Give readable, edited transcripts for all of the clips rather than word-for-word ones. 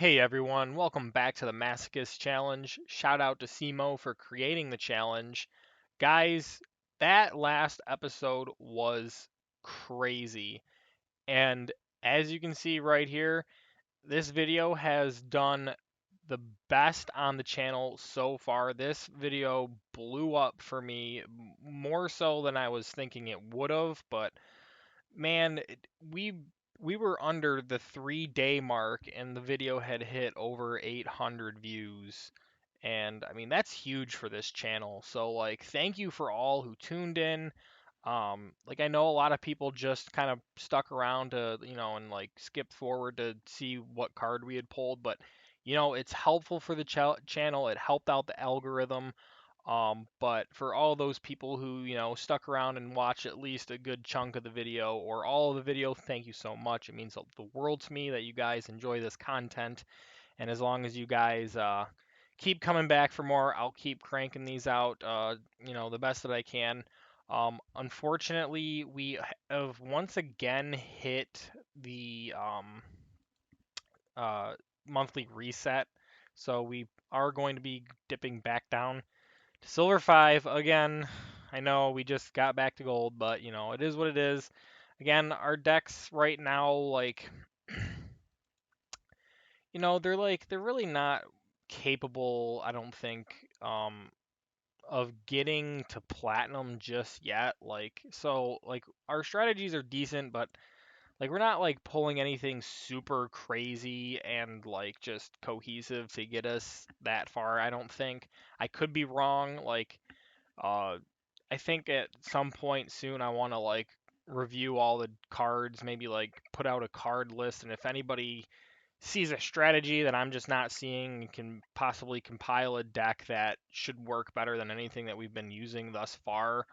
Hey everyone, welcome back to the Masochist challenge. Shout out to Simo for creating the challenge. Guys, that last episode was crazy. And as you can see right here, this video has done the best on the channel so far. This video blew up for me more so than I was thinking it would have, but man, we were under the 3 day mark and the video had hit over 800 views. And I mean, that's huge for this channel. So like, thank you for all who tuned in. Like I know a lot of people just kind of stuck around to, and like skip forward to see what card we had pulled, but it's helpful for the channel. It helped out the algorithm. But for all those people who, stuck around and watched at least a good chunk of the video or all of the video, thank you so much. It means the world to me that you guys enjoy this content. And as long as you guys keep coming back for more, I'll keep cranking these out, the best that I can. Unfortunately, we have once again hit the uh, monthly reset. So we are going to be dipping back down Silver 5 again. I know we just got back to gold, but it is what it is. Again, our decks right now, like, they're really not capable, I don't think, of getting to platinum just yet. Like our strategies are decent, but like we're not like pulling anything super crazy and like just cohesive to get us that far, I don't think. I could be wrong, like uh I think at some point soon I want to like review all the cards, maybe like put out a card list, and if anybody sees a strategy that I'm just not seeing and can possibly compile a deck that should work better than anything that we've been using thus far,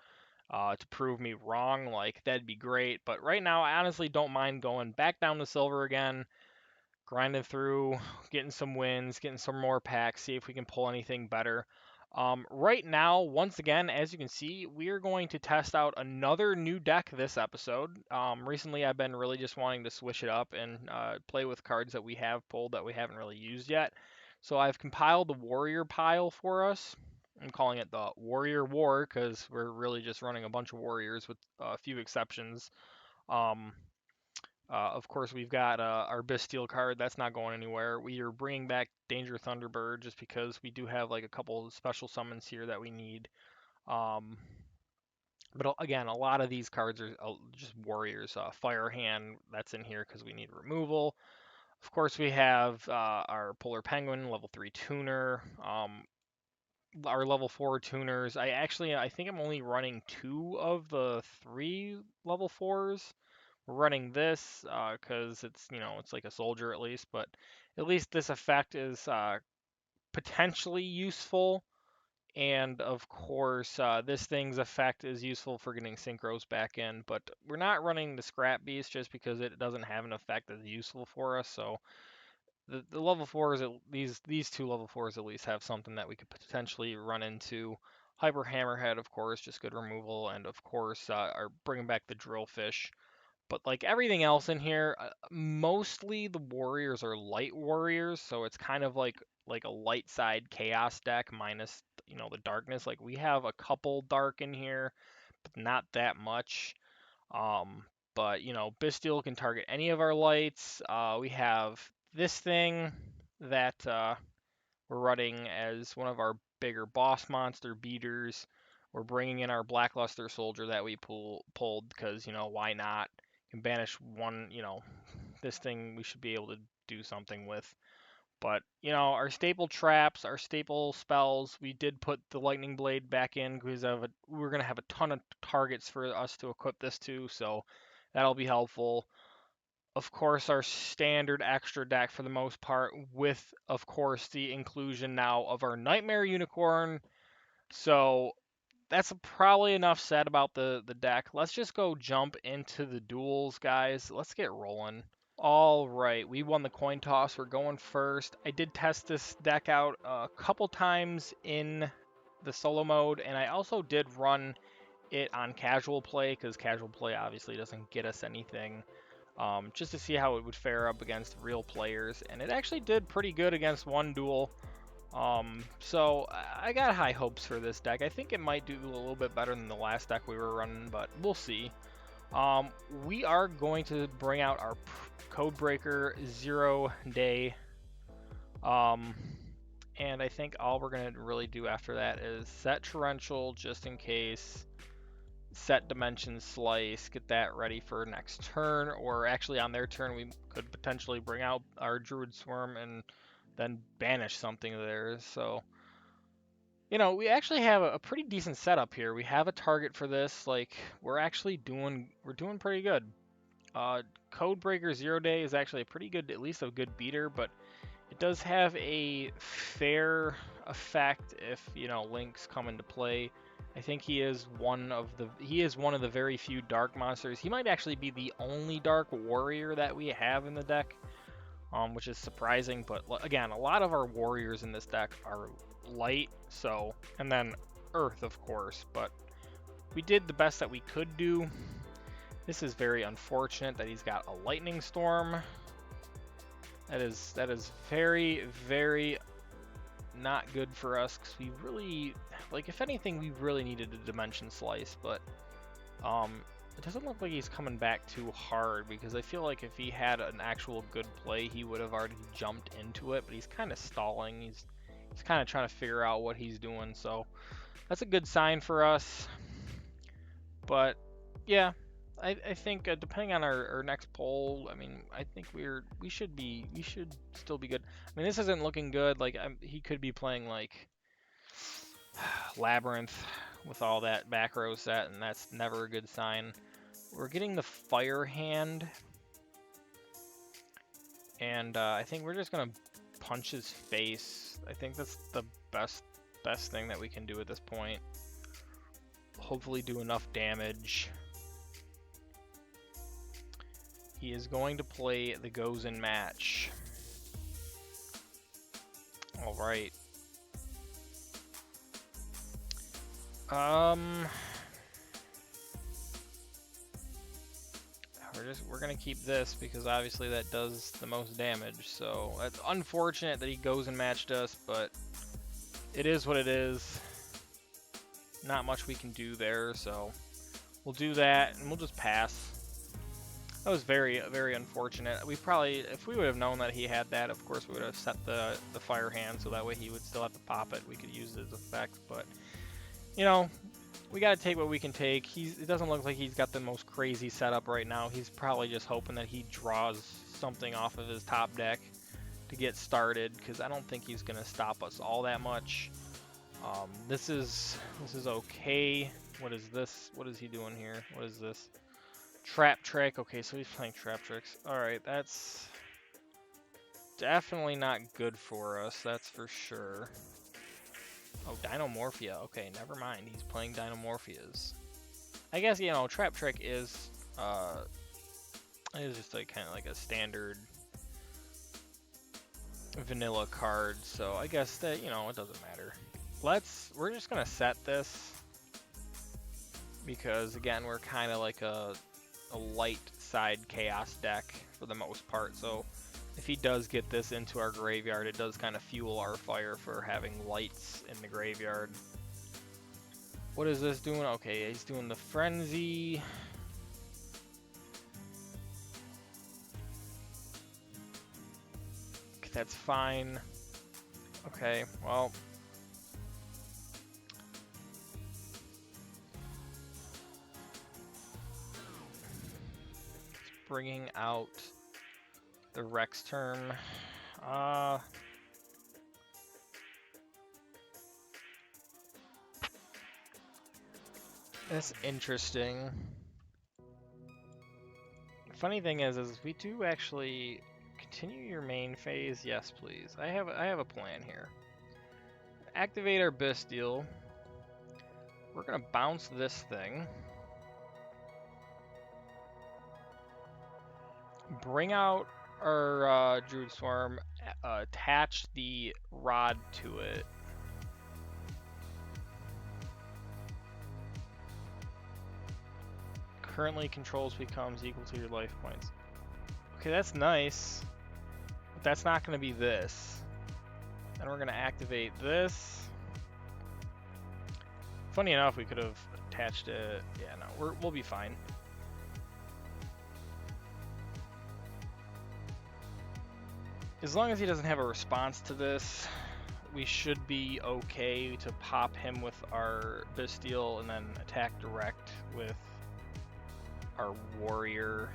to prove me wrong, like that'd be great. But right now, I honestly don't mind going back down to silver again, grinding through, getting some wins, getting some more packs, see if we can pull anything better. Right now, once again, as you can see, we are going to test out another new deck this episode. Recently, I've been really just wanting to switch it up and play with cards that we have pulled that we haven't really used yet. So I've compiled the Warrior pile for us. I'm calling it the Warrior War because we're really just running a bunch of Warriors with a few exceptions. Um, of course, we've got our Bastille card. That's not going anywhere. We are bringing back Danger Thunderbird just because we do have like a couple special summons here that we need. Um, but again, a lot of these cards are just warriors. Fire Hand, that's in here because we need removal. Of course, we have our Polar Penguin, level 3 tuner. Our level 4 tuners. I think I'm only running 2 of the 3 level 4s. We're running this because it's like a soldier at least, but at least this effect is potentially useful. And of course, this thing's effect is useful for getting synchros back in, but we're not running the Scrap Beast just because it doesn't have an effect that's useful for us. So the level fours, these 2 level 4s at least have something that we could potentially run into. Hyper Hammerhead, of course, just good removal, and of course, are bringing back the Drillfish. But like everything else in here, mostly the warriors are light warriors, so it's kind of like a light side chaos deck minus the darkness. Like we have a couple dark in here, but not that much. Um, but Bastille can target any of our lights. We have this thing that we're running as one of our bigger boss monster beaters. We're bringing in our Blackluster Soldier that we pulled because why not? Can banish one. This thing we should be able to do something with. But our staple traps, our staple spells, we did put the lightning blade back in because we're gonna have a ton of targets for us to equip this to, so that'll be helpful. Of course, our standard extra deck for the most part, with of course the inclusion now of our Nightmare Unicorn. So that's probably enough said about the deck. Let's just go jump into the duels, guys. Let's get rolling. All right, we won the coin toss. We're going first. I did test this deck out a couple times in the solo mode, and I also did run it on casual play because casual play obviously doesn't get us anything. just to see how it would fare up against real players, and it actually did pretty good against one duel. So I got high hopes for this deck. I think it might do a little bit better than the last deck we were running, but we'll see. We are going to bring out our Codebreaker 0 day. And I think all we're going to really do after that is set Torrential just in case, set Dimension Slice, get that ready for next turn, or actually on their turn we could potentially bring out our Druid Swarm and then banish something of theirs. So, you know, we actually have a pretty decent setup here. We have a target for this. Like, we're doing pretty good. Codebreaker 0 day is actually a pretty good, at least a good beater, but it does have a fair effect if, you know, links come into play. I think he is one of the very few dark monsters. He might actually be the only dark warrior that we have in the deck, which is surprising. But again, a lot of our warriors in this deck are light, so, and then earth, of course. But we did the best that we could do. This is very unfortunate that he's got a lightning storm. That is very, very not good for us, because we really, like, if anything, we really needed a Dimension Slice, but it doesn't look like he's coming back too hard, because I feel like if he had an actual good play, he would have already jumped into it, but he's kind of stalling. He's kind of trying to figure out what he's doing, so that's a good sign for us. But yeah, I think depending on our next poll, I mean, I think we should still be good. I mean, this isn't looking good. Like, he could be playing like Labyrinth with all that back row set, and that's never a good sign. We're getting the Fire Hand, and I think we're just gonna punch his face. I think that's the best thing that we can do at this point. Hopefully do enough damage. He is going to play the Goes in match. All right. We're gonna keep this because obviously that does the most damage. So it's unfortunate that he goes and matched us, but it is what it is. Not much we can do there, so we'll do that and we'll just pass. That was very, very unfortunate. We probably, if we would have known that he had that, of course we would have set the Fire Hand, so that way he would still have to pop it. We could use his effect, but, you know, we got to take what we can take. It doesn't look like he's got the most crazy setup right now. He's probably just hoping that he draws something off of his top deck to get started, because I don't think he's going to stop us all that much. This is okay. What is this? What is he doing here? What is this? Trap Trick. Okay, so he's playing Trap Tricks. Alright, that's definitely not good for us, that's for sure. Oh, Dinomorphia. Okay, never mind. He's playing Dinomorphias. I guess, you know, Trap Trick is just like kind of like a standard vanilla card, so I guess that, you know, it doesn't matter. We're just gonna set this because, again, we're kind of like a light side chaos deck for the most part, so if he does get this into our graveyard, it does kind of fuel our fire for having lights in the graveyard. What is this doing? Okay, he's doing the Frenzy. Okay, that's fine. Okay, well, bringing out the Rex term. That's interesting. Funny thing is we do actually continue your main phase. Yes, please. I have a plan here. Activate our Bestial. We're gonna bounce this thing. Bring out our Druid Swarm, attach the rod to it. Currently controls becomes equal to your life points. Okay, that's nice. But that's not going to be this. Then we're going to activate this. Funny enough, we could have attached it. Yeah, no, we'll be fine. As long as he doesn't have a response to this, we should be okay to pop him with our Bestial and then attack direct with our Warrior.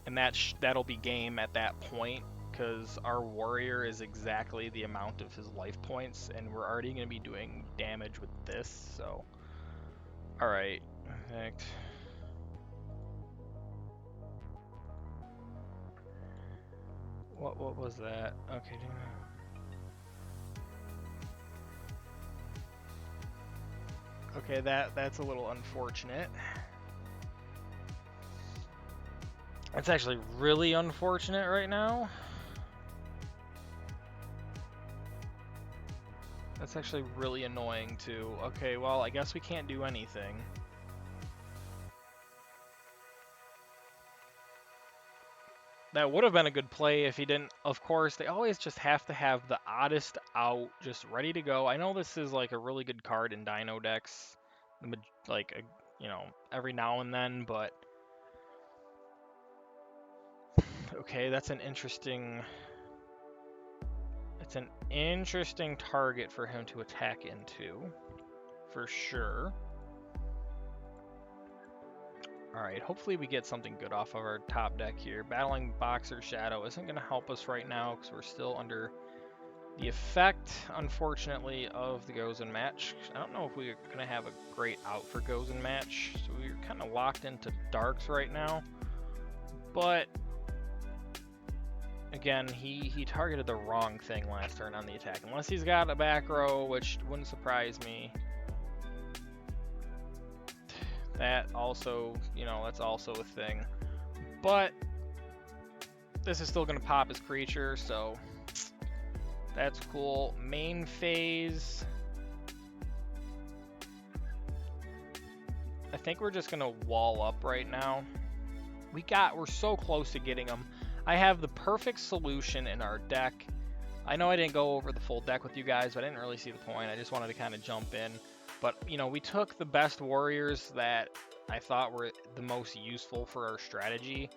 And that'll be game at that point, because our Warrior is exactly the amount of his life points, and we're already going to be doing damage with this, so... Alright, perfect. What was that? Okay. Okay, that's a little unfortunate. That's actually really unfortunate right now. That's actually really annoying too. Okay, well, I guess we can't do anything. That would have been a good play if he didn't. Of course, they always just have to have the oddest out just ready to go. I know this is like a really good card in Dino decks, like, you know, every now and then, but okay, that's an interesting. It's an interesting target for him to attack into, for sure. Alright, hopefully we get something good off of our top deck here. Battling Boxer Shadow isn't going to help us right now because we're still under the effect, unfortunately, of the Gozen match. I don't know if we're going to have a great out for Gozen match, so we're kind of locked into Darks right now. But, again, he targeted the wrong thing last turn on the attack. Unless he's got a back row, which wouldn't surprise me. That also, you know, that's also a thing. But this is still going to pop his creature, so that's cool. Main phase. I think we're just going to wall up right now. We're so close to getting him. I have the perfect solution in our deck. I know I didn't go over the full deck with you guys, but I didn't really see the point. I just wanted to kind of jump in. But, you know, we took the best warriors that I thought were the most useful for our strategy,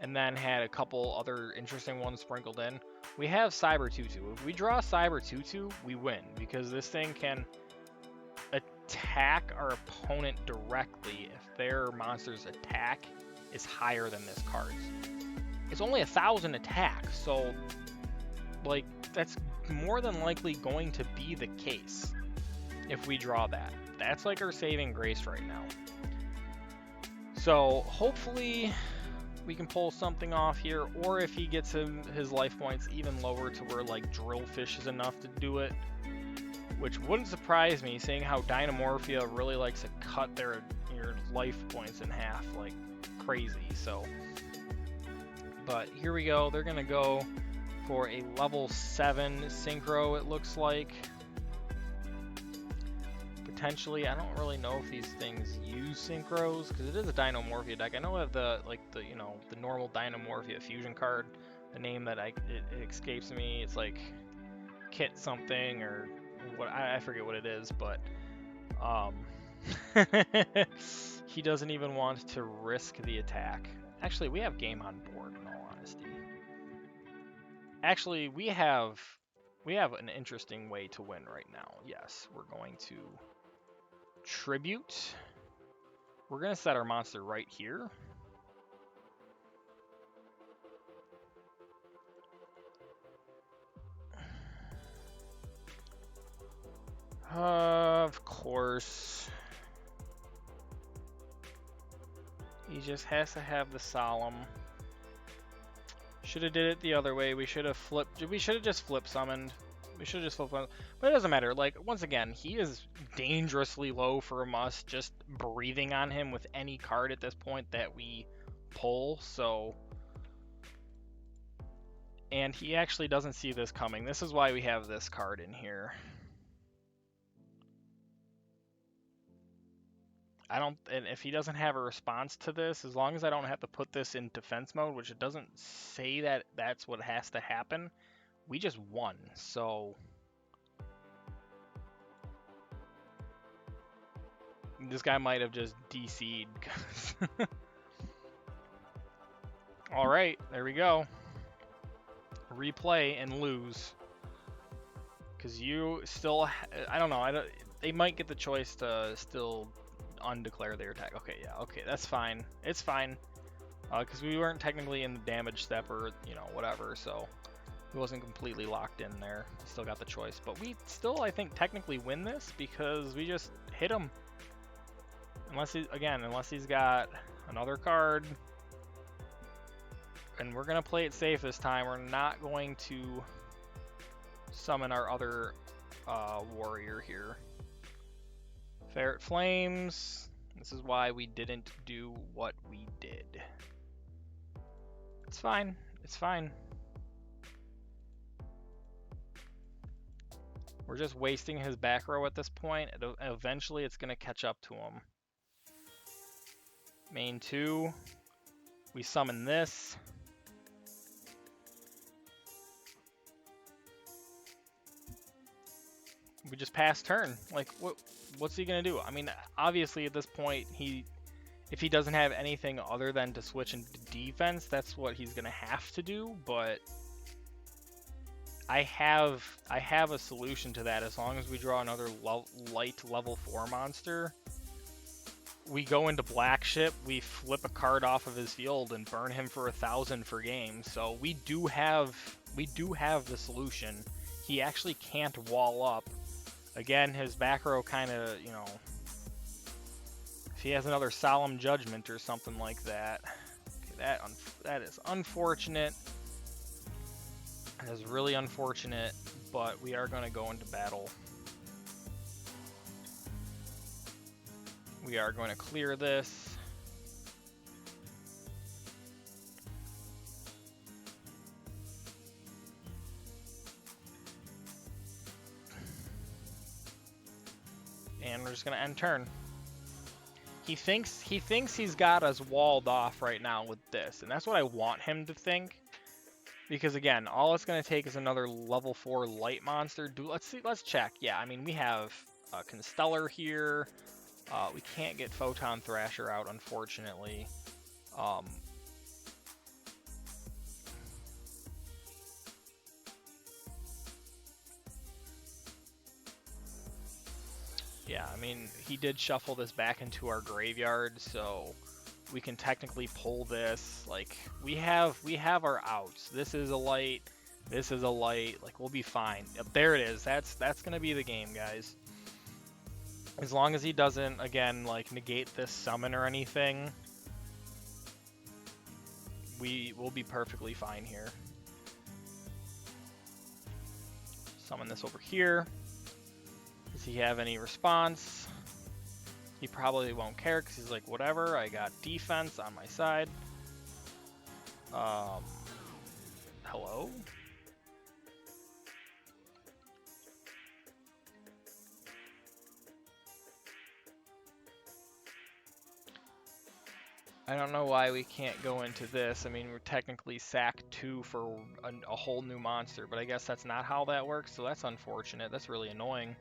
and then had a couple other interesting ones sprinkled in. We have Cyber 2/2. If we draw Cyber 2/2, we win, because this thing can attack our opponent directly if their monster's attack is higher than this card's. It's only 1,000 attack, so, like, that's more than likely going to be the case. If we draw that. That's like our saving grace right now. So hopefully we can pull something off here, or if he gets his life points even lower to where like Drillfish is enough to do it, which wouldn't surprise me, seeing how Dynamorphia really likes to cut your life points in half like crazy. So, but here we go. They're gonna go for a level 7 synchro, it looks like. Potentially, I don't really know if these things use synchros, because it is a Dynamorphia deck. I know that the normal Dynamorphia fusion card, the name that it escapes me, it's like Kit something, or what, I forget what it is, but he doesn't even want to risk the attack. Actually, we have game on board, in all honesty. Actually, we have an interesting way to win right now. Yes, we're going to Tribute. We're going to set our monster right here. Of course. He just has to have the Solemn. Should have did it the other way. We should have just flip summoned. We should have just flip summoned. But it doesn't matter. Like, once again, he is dangerously low for a must. Just breathing on him with any card at this point that we pull. So, and he actually doesn't see this coming. This is why we have this card in here. and if he doesn't have a response to this, as long as I don't have to put this in defense mode, which it doesn't say that that's what has to happen, we just won. So this guy might have just DC'd. All right, there we go. Replay and lose. Because you still, I don't know, they might get the choice to still undeclare their attack. Okay, yeah, okay, that's fine. It's fine. Because we weren't technically in the damage step or, you know, whatever, so he wasn't completely locked in there. Still got the choice. But we still, I think, technically win this because we just hit him. Unless he's got another card. And we're going to play it safe this time. We're not going to summon our other warrior here. Ferret Flames. This is why we didn't do what we did. It's fine. It's fine. We're just wasting his back row at this point. Eventually it's going to catch up to him. Main 2. We summon this. We just pass turn. Like, what's he gonna do? I mean, obviously at this point, if he doesn't have anything other than to switch into defense, that's what he's gonna have to do. But I have a solution to that. As long as we draw another light level 4 monster, we go into Black Ship, we flip a card off of his field and burn him for 1,000 for game. So we do have the solution. He actually can't wall up. Again, his back row kind of, you know, if he has another Solemn Judgment or something like that. Okay, that is unfortunate. That is really unfortunate, but we are going to go into battle. We are going to clear this. And we're just gonna end turn. He thinks he's got us walled off right now with this, and that's what I want him to think. Because again, all it's gonna take is another level 4 light monster. Let's check. Yeah, I mean we have Constellar here. We can't get Photon Thrasher out, unfortunately. Yeah, I mean, he did shuffle this back into our graveyard, so we can technically pull this. Like, we have our outs. This is a light. This is a light. Like, we'll be fine. Yep, there it is. That's gonna be the game, guys. As long as he doesn't, again, like, negate this summon or anything, we will be perfectly fine here. Summon this over here. Does he have any response? He probably won't care because he's like, whatever, I got defense on my side. Hello? I don't know why we can't go into this. I mean, we're technically sack 2 for a whole new monster, but I guess that's not how that works, so that's unfortunate. That's really annoying.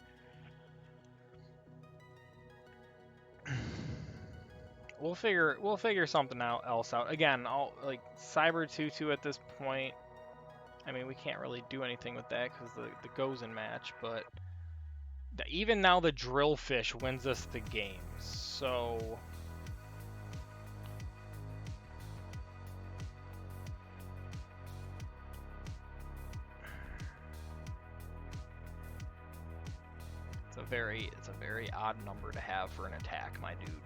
We'll figure something else out. Again, like Cyber 2/2 at this point. I mean, we can't really do anything with that because the Gozen match, but even now the Drillfish wins us the game. So it's a very odd number to have for an attack, my dude.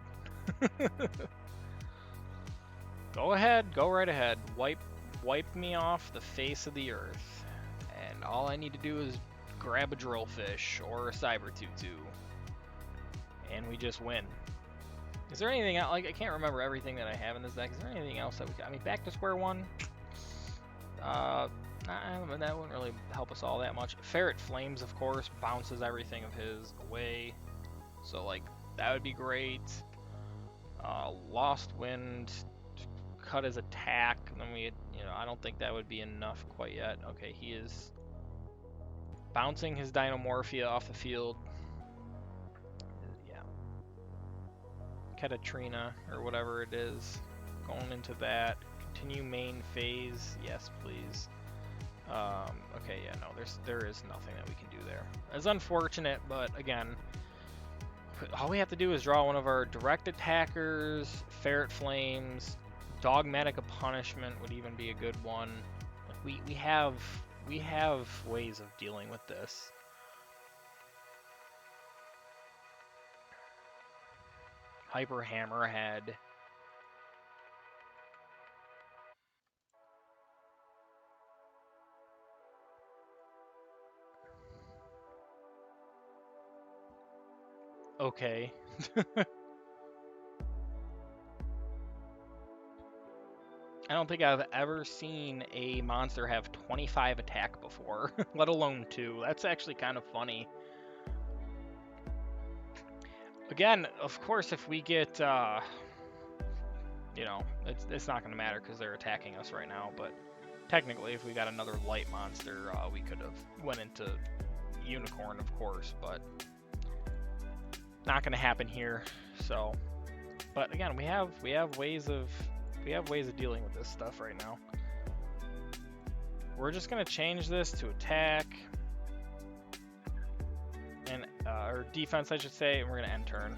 Go ahead, go right ahead. Wipe me off the face of the earth. And all I need to do is grab a Drillfish or a Cyber 2/2. And we just win. Is there anything else? Like, I can't remember everything that I have in this deck. Is there anything else that we can... I mean, back to square one? That wouldn't really help us all that much. Ferret Flames, of course, bounces everything of his away. So, like, that would be great. Lost Wind, cut his attack, and then we, you know, I don't think that would be enough quite yet. Okay, he is bouncing his Dynamorphia off the field. Yeah. Katatrina, or whatever it is, going into that. Continue main phase, yes please. Okay, yeah, no, there is nothing that we can do there. It's unfortunate, but again, all we have to do is draw one of our direct attackers, Ferret Flames, Dogmatic of Punishment would even be a good one. Like we have ways of dealing with this. Hyper Hammerhead. Okay. I don't think I've ever seen a monster have 25 attack before, let alone 2. That's actually kind of funny. Again, of course, if we get, you know, it's not going to matter because they're attacking us right now, but technically, if we got another light monster, we could have went into Unicorn, of course, but not going to happen here. So, but again, we have ways of dealing with this stuff right now. We're just going to change this to attack and or defense, I should say, and we're going to end turn.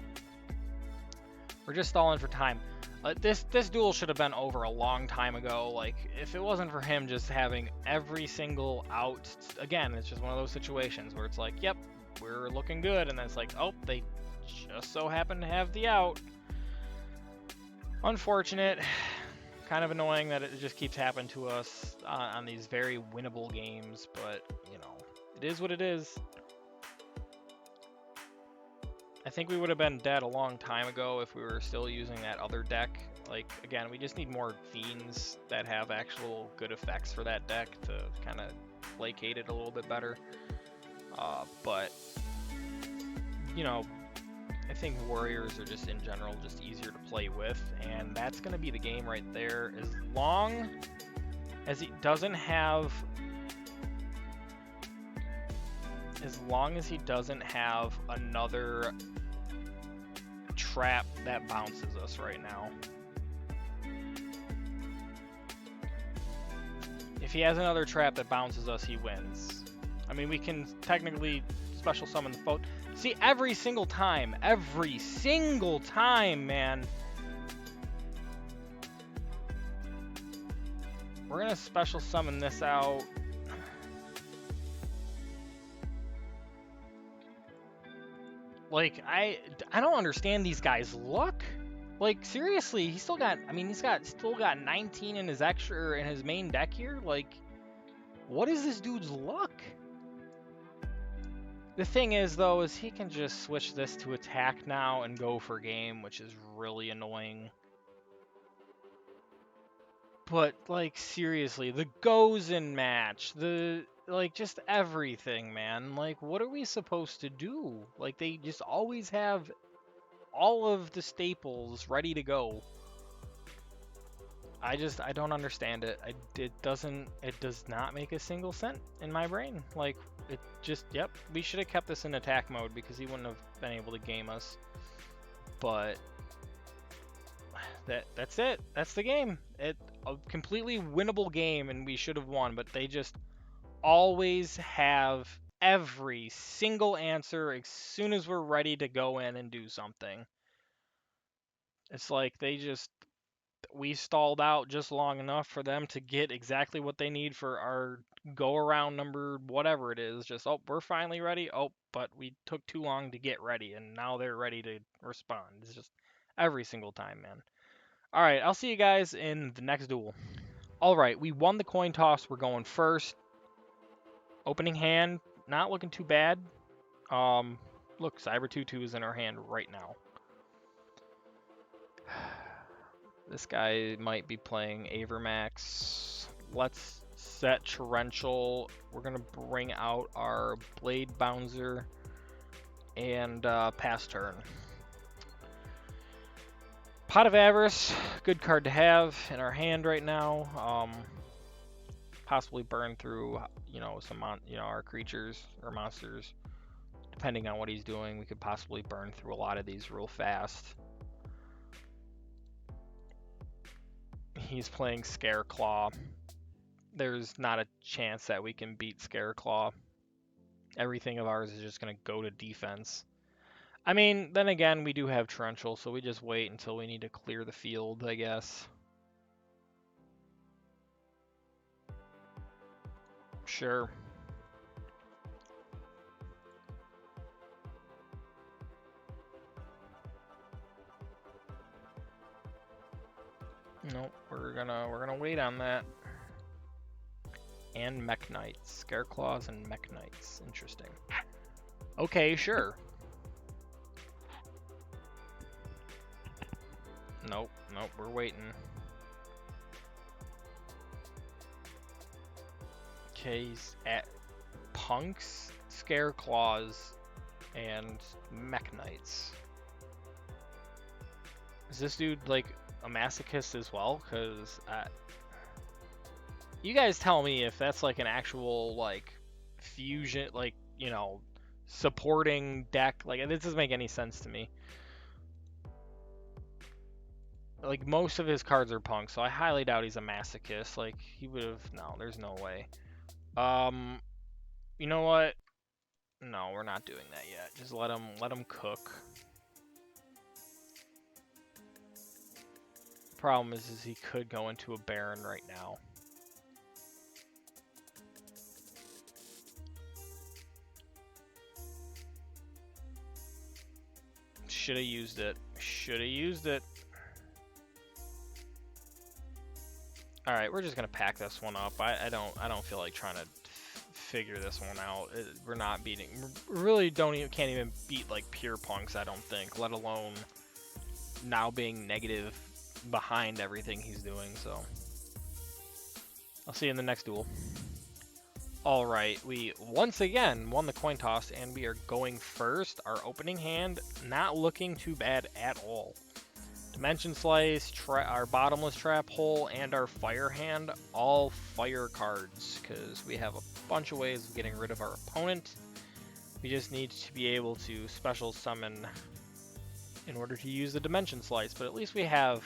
We're just stalling for time. This duel should have been over a long time ago. Like, if it wasn't for him just having every single out, again, it's just one of those situations where it's like, yep, we're looking good, and then it's like, oh, they just so happen to have the out. Unfortunate. Kind of annoying that it just keeps happening to us on these very winnable games, but, you know, it is what it is. I think we would have been dead a long time ago if we were still using that other deck. Like, again, we just need more Fiends that have actual good effects for that deck to kind of placate it a little bit better. But, you know, I think Warriors are just, in general, just easier to play with, and that's going to be the game right there. As long as he doesn't have... As long as he doesn't have another trap that bounces us right now. If he has another trap that bounces us, he wins. I mean, we can technically special summon the foe. See, every single time, man. We're gonna special summon this out. Like, I don't understand these guys' luck. Like, seriously, he's still got, I mean, he's still got 19 in his extra, in his main deck here. Like, what is this dude's luck? The thing is, though, is he can just switch this to attack now and go for game, which is really annoying. But, like, seriously, the Gozen match, like, just everything, man. Like, what are we supposed to do? Like, they just always have all of the staples ready to go. I don't understand it. It does not make a single cent in my brain. Like, it just, yep, we should have kept this in attack mode because he wouldn't have been able to game us. But that's it. That's the game. A completely winnable game, and we should have won, but they just always have every single answer as soon as we're ready to go in and do something. It's like we stalled out just long enough for them to get exactly what they need for our go around number, whatever it is. Just, oh, we're finally ready. Oh, but we took too long to get ready, and now they're ready to respond. It's just every single time, man. All right, I'll see you guys in the next duel. All right, we won the coin toss. We're going first. Opening hand, not looking too bad. Look, Cyber 2/2 is in our hand right now. This guy might be playing Avermax. Let's set Torrential. We're going to bring out our Blade Bouncer and pass turn. Pot of Avarice, good card to have in our hand right now. Possibly burn through, you know, our creatures or monsters. Depending on what he's doing, we could possibly burn through a lot of these real fast. He's playing Scareclaw. There's not a chance that we can beat Scareclaw. Everything of ours is just going to go to defense. I mean, then again, we do have Torrential, so we just wait until we need to clear the field, I guess. Sure. Nope, we're gonna wait on that. And Mech Knights. Scareclaws and Mech Knights. Interesting. Okay, sure. Nope, we're waiting. Okay, he's at Punks, Scareclaws, and Mech Knights. Is this dude, like, a Masochist as well? Because, you guys tell me if that's, like, an actual, like, fusion, like, you know, supporting deck. Like, this doesn't make any sense to me. Like, most of his cards are Punk, so I highly doubt he's a Masochist. Like, he would have... No, there's no way. You know what? No, we're not doing that yet. Just let him cook. Problem is he could go into a Baron right now. Should have used it. Should have used it. All right, we're just gonna pack this one up. I don't feel like trying to figure this one out. We're not beating. We really can't even beat like pure punks. I don't think. Let alone now being negative behind everything he's doing. So I'll see you in the next duel. All right, we once again won the coin toss, and we are going first. Our opening hand not looking too bad at all. Dimension Slice, our Bottomless Trap Hole, and our Fire Hand, all fire cards, because we have a bunch of ways of getting rid of our opponent. We just need to be able to special summon in order to use the Dimension Slice, but at least we have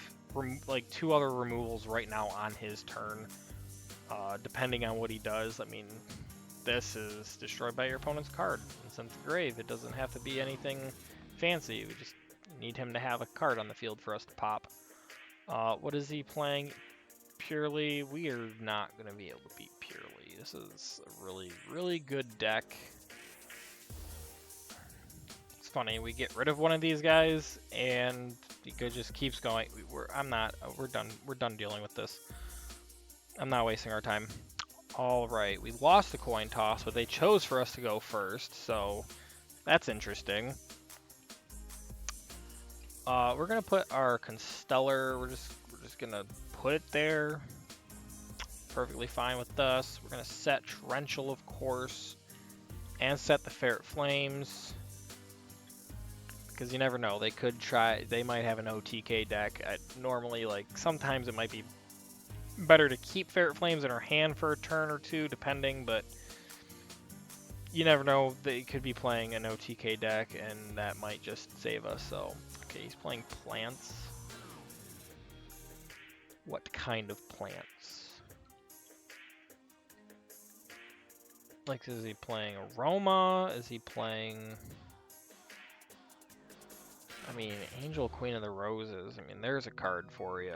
like 2 other removals right now on his turn, depending on what he does. I mean, this is destroyed by your opponent's card and sent to the grave. It doesn't have to be anything fancy. We just need him to have a card on the field for us to pop. What is he playing? Purely. We are not going to be able to beat Purely. This is a really, really good deck. It's funny, we get rid of one of these guys, and he just keeps going. We're done. We're done dealing with this. I'm not wasting our time. All right, we lost the coin toss, but they chose for us to go first, so that's interesting. We're gonna put our Constellar. We're just gonna put it there. Perfectly fine with us. We're gonna set Torrential, of course, and set the Ferret Flames, because you never know. They could try. They might have an OTK deck. Normally, like, sometimes it might be better to keep Ferret Flames in our hand for a turn or two, depending, but you never know. They could be playing an OTK deck, and that might just save us. So, okay, he's playing plants. What kind of plants? Like, is he playing Aroma? Is he playing... I mean, Angel Queen of the Roses. I mean, there's a card for you.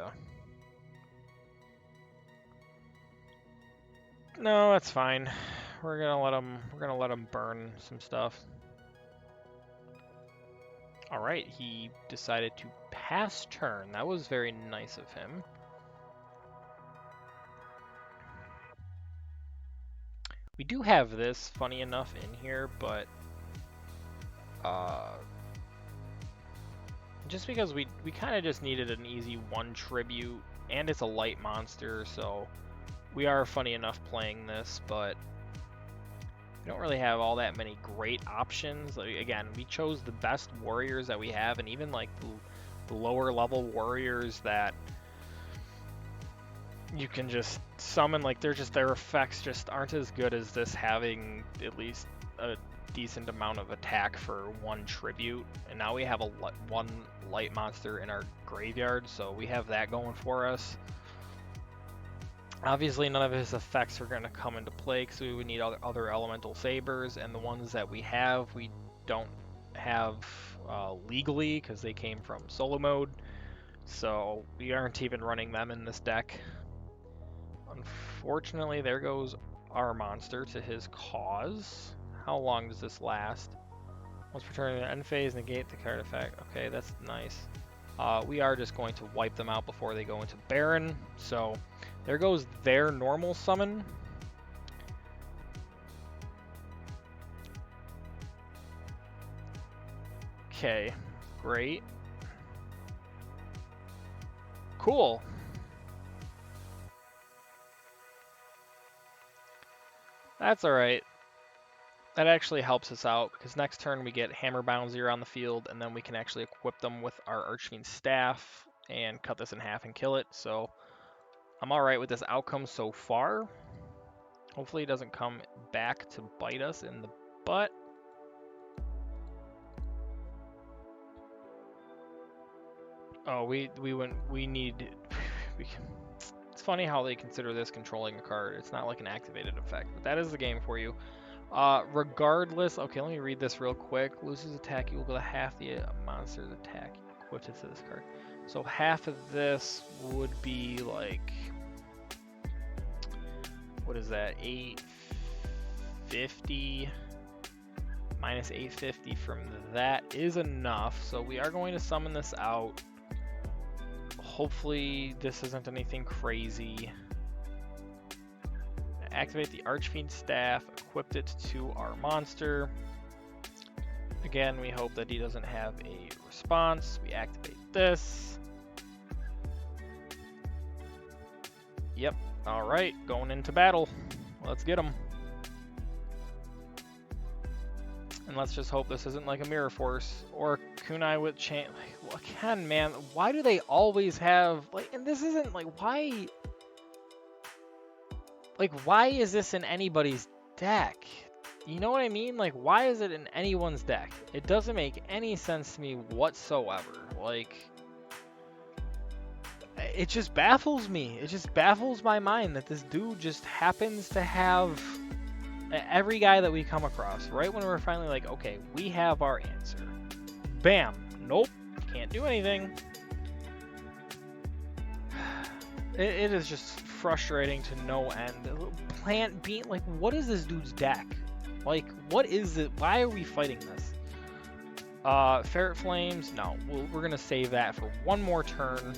No, that's fine. We're gonna let him burn some stuff. All right, he decided to pass turn. That was very nice of him. We do have this, funny enough, in here, but just because we kind of just needed an easy 1 tribute, and it's a light monster, so we are, funny enough, playing this, but we don't really have all that many great options. Like, again, we chose the best warriors that we have, and even like lower level warriors that you can just summon. Like their effects just aren't as good as this having at least a decent amount of attack for one tribute. And now we have one light monster in our graveyard, so we have that going for us. Obviously, none of his effects are going to come into play because we would need other elemental sabers, and the ones that we have, we don't have legally because they came from solo mode, so we aren't even running them in this deck. Unfortunately, there goes our monster to his cause. How long does this last? Once per turn, end phase, negate the card effect. Okay, that's nice. We are just going to wipe them out before they go into Baron, so there goes their normal summon. Okay, great. Cool. That's alright. That actually helps us out, because next turn we get Hammer Bounzier on the field, and then we can actually equip them with our Archfiend's Staff and cut this in half and kill it, so I'm alright with this outcome so far. Hopefully it doesn't come back to bite us in the butt. Oh, we need... It's funny how they consider this controlling a card. It's not like an activated effect, but that is the game for you. Regardless, okay, let me read this real quick. Loses attack equal to half the monster's attack equipped to this card. So half of this would be like, what is that? 850 minus 850 from that is enough. So we are going to summon this out. Hopefully this isn't anything crazy. Activate the Archfiend's Staff, equipped it to our monster. Again, we hope that he doesn't have a response. We activate this. Yep, alright, going into battle. Let's get him. And let's just hope this isn't like a Mirror Force or Kunai with chain. Like, again, man, why do they always have, like, and this isn't, like, why... Like, why is this in anybody's deck? You know what I mean? Like, why is it in anyone's deck? It doesn't make any sense to me whatsoever. Like, it just baffles me. It just baffles my mind that this dude just happens to have every guy that we come across. Right when we're finally like, okay, we have our answer. Bam. Nope. Can't do anything. It is just frustrating to no end. Plant being like, what is this dude's deck? Like, what is it? Why are we fighting this? Ferret Flames, no. We're gonna save that for one more turn.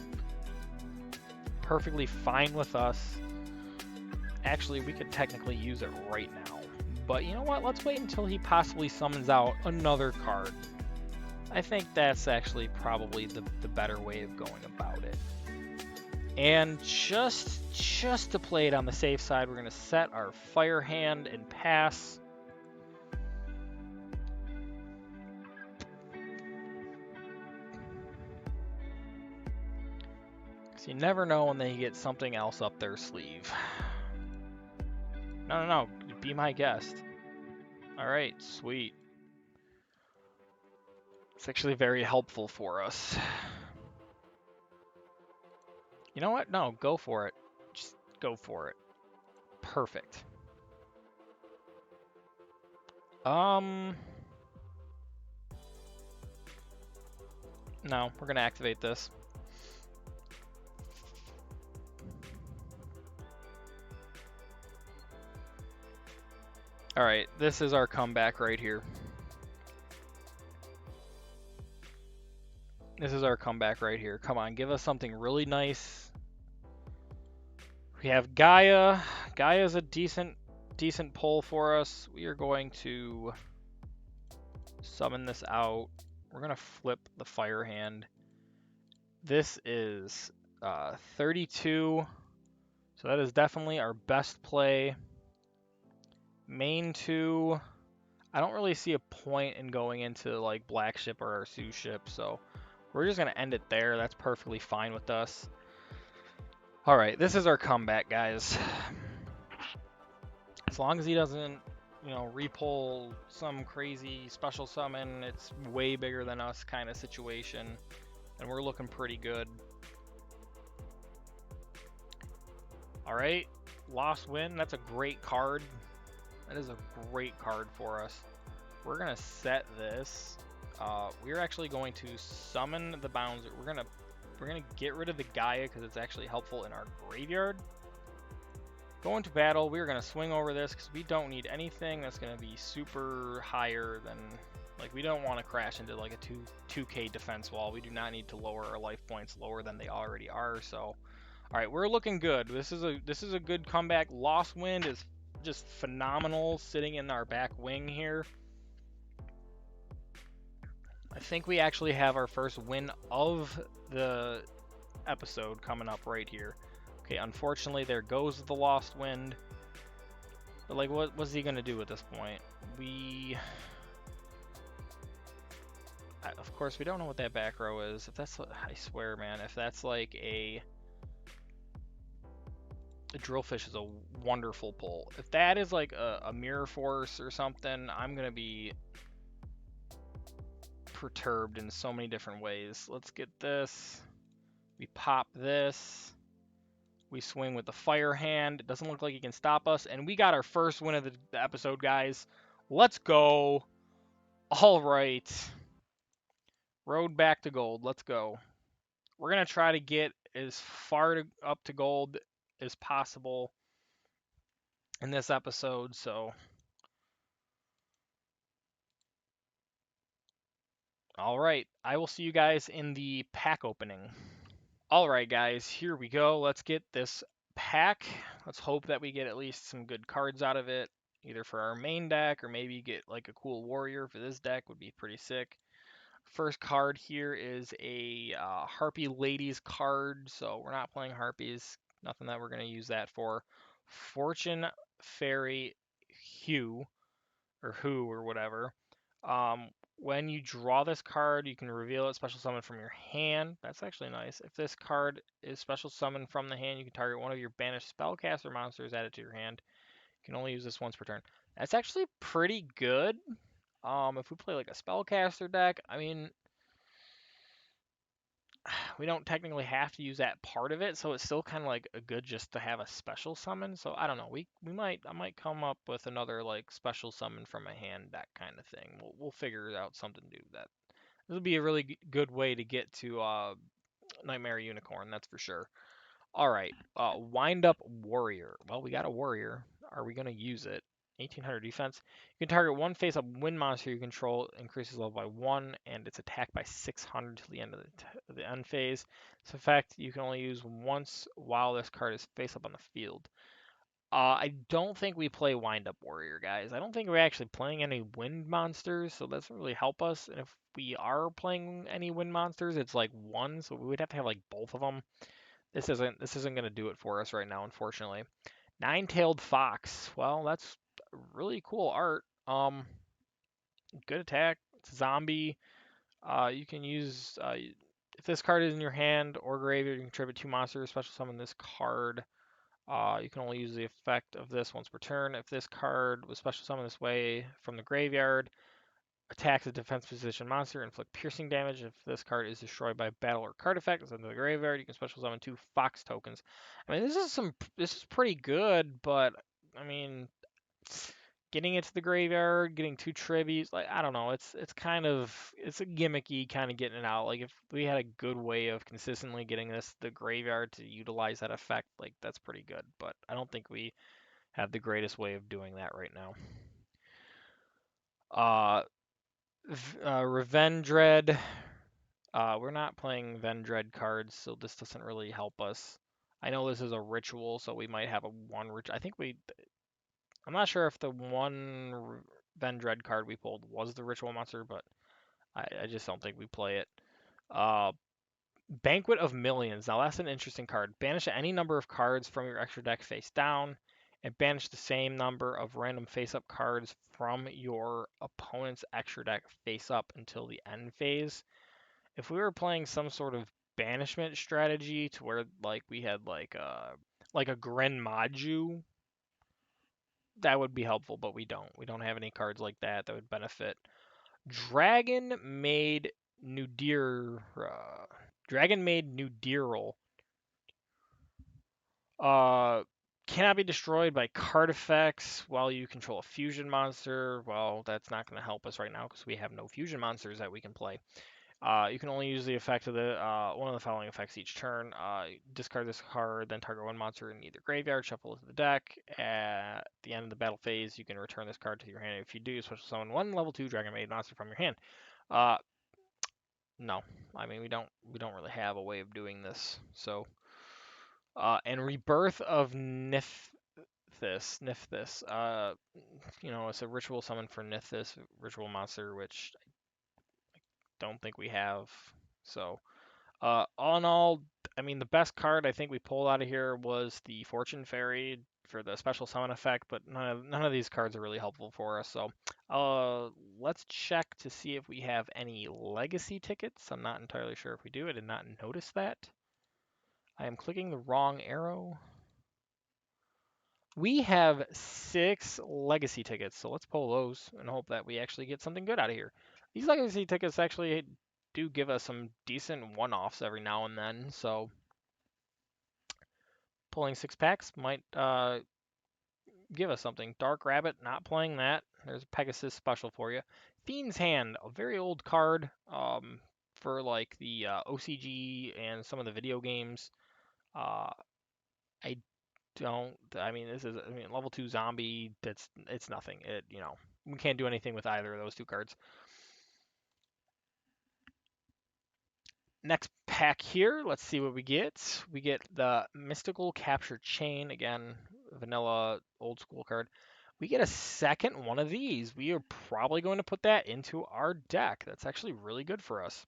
Perfectly fine with us. Actually, we could technically use it right now. But you know what? Let's wait until he possibly summons out another card. I think that's actually probably the better way of going about it. And just to play it on the safe side, we're going to set our Fire Hand and pass. Because you never know when they get something else up their sleeve. No, be my guest. Alright, sweet. It's actually very helpful for us. You know what? No, go for it. Just go for it. Perfect. No, we're gonna activate this. Alright, this is our comeback right here. This is our comeback right here. Come on, give us something really nice. We have Gaia. Gaia's a decent pull for us. We are going to summon this out. We're going to flip the Fire Hand. This is 32. So that is definitely our best play. Main 2. I don't really see a point in going into like Black Ship or our Sioux Ship, so We're just going to end it there. That's perfectly fine with us. All right, this is our comeback, guys. As long as he doesn't, you know, repull some crazy special summon, it's way bigger than us kind of situation, and we're looking pretty good. All right, Lost Wind, that's a great card. That is a great card for us. We're gonna set this. We're actually going to summon the Bouncer. We're gonna get rid of the Gaia because it's actually helpful in our graveyard. Go into battle. We're gonna swing over this because we don't need anything that's gonna be super higher than, like, we don't want to crash into like a 2k defense wall. We do not need to lower our life points lower than they already are. So, all right, we're looking good. This is a good comeback. Lost Wind is just phenomenal, sitting in our back wing here. I think we actually have our first win of the episode coming up right here. Okay, unfortunately, there goes the Lost Wind. But, like, what was he going to do at this point? Of course, we don't know what that back row is. If that's, I swear, man, if that's like a Drillfish is a wonderful pull. If that is like a Mirror Force or something, I'm going to be perturbed in so many different ways. Let's get this. We pop this. We swing with the Fire Hand. It doesn't look like he can stop us. And we got our first win of the episode, guys. Let's go. All right. Road back to gold. Let's go. We're going to try to get as far up to gold as possible in this episode. So, all right. I will see you guys in the pack opening. All right, guys. Here we go. Let's get this pack. Let's hope that we get at least some good cards out of it, either for our main deck or maybe get like a cool warrior for this deck would be pretty sick. First card here is a Harpy Ladies card, so we're not playing Harpies. Nothing that we're going to use that for. Fortune Fairy Hue, or Who, or whatever. When you draw this card, you can reveal it special summon from your hand. That's actually nice. If this card is special summon from the hand, you can target one of your banished spellcaster monsters, add it to your hand. You can only use this once per turn. That's actually pretty good. If we play like a spellcaster deck, I mean, we don't technically have to use that part of it, so it's still kind of like a good just to have a special summon. So I don't know. I might come up with another like special summon from a hand, that kind of thing. We'll figure out something to do that. This would be a really good way to get to Nightmare Unicorn, that's for sure. All right, Wind Up Warrior. Well, we got a warrior. Are we gonna use it? 1800 defense. You can target one face-up wind monster you control, increases level by 1, and its attack by 600 to the end of the end phase. This effect you can only use once while this card is face-up on the field. I don't think we play Wind Up Warrior, guys. I don't think we're actually playing any wind monsters, so that doesn't really help us. And if we are playing any wind monsters, it's like one, so we would have to have like both of them. This isn't gonna do it for us right now, unfortunately. Nine-tailed fox. Well, that's really cool art. Good attack. It's zombie. You can use if this card is in your hand or graveyard, you can tribute 2 monsters. Special summon this card. You can only use the effect of this once per turn. If this card was special summoned this way from the graveyard, attacks a defense position monster, inflict piercing damage. If this card is destroyed by battle or card effect, it's into the graveyard. You can special summon 2 fox tokens. I mean, this is pretty good, but I mean, getting it to the graveyard, getting 2 tributes, like I don't know, it's a gimmicky kind of getting it out. Like if we had a good way of consistently getting this to the graveyard to utilize that effect, like that's pretty good. But I don't think we have the greatest way of doing that right now. Revendread. We're not playing Vendread cards, so this doesn't really help us. I know this is a ritual, so we might have a one ritual. I'm not sure if the one Vendread card we pulled was the ritual monster, but I just don't think we play it. Banquet of Millions. Now that's an interesting card. Banish any number of cards from your extra deck face down, and banish the same number of random face-up cards from your opponent's extra deck face up until the end phase. If we were playing some sort of banishment strategy to where like we had like a Gren Maju, that would be helpful, but we don't. We don't have any cards like that that would benefit. Dragon made Nudir Dragon made Nudiral. Uh cannot be destroyed by card effects while you control a fusion monster. Well, that's not going to help us right now because we have no fusion monsters that we can play. You can only use the effect of the one of the following effects each turn. Discard this card, then target one monster in either graveyard, shuffle it to the deck. At the end of the battle phase, you can return this card to your hand. If you do, special summon one level 2 Dragon Maid monster from your hand. Uh, no, I mean we don't really have a way of doing this. So, and Rebirth of Nithis. It's a ritual summon for Nithis, ritual monster, which I don't think we have. So. All in all, I mean, the best card I think we pulled out of here was the Fortune Fairy for the special summon effect, but none of these cards are really helpful for us. So, uh, let's check to see if we have any legacy tickets. I'm not entirely sure if we do. I did not notice that. I am clicking the wrong arrow. We have 6 legacy tickets, so let's pull those and hope that we actually get something good out of here. These legacy tickets actually do give us some decent one-offs every now and then, so pulling 6 packs might give us something. Dark Rabbit, not playing that. There's a Pegasus special for you. Fiend's Hand, a very old card for like the OCG and some of the video games. Uh, I I mean, level 2 zombie. It's nothing. We can't do anything with either of those 2 cards. Next pack here, let's see what we get. We get the Mystical Capture Chain, again, vanilla old school card. We get a second one of these. We are probably going to put that into our deck. That's actually really good for us.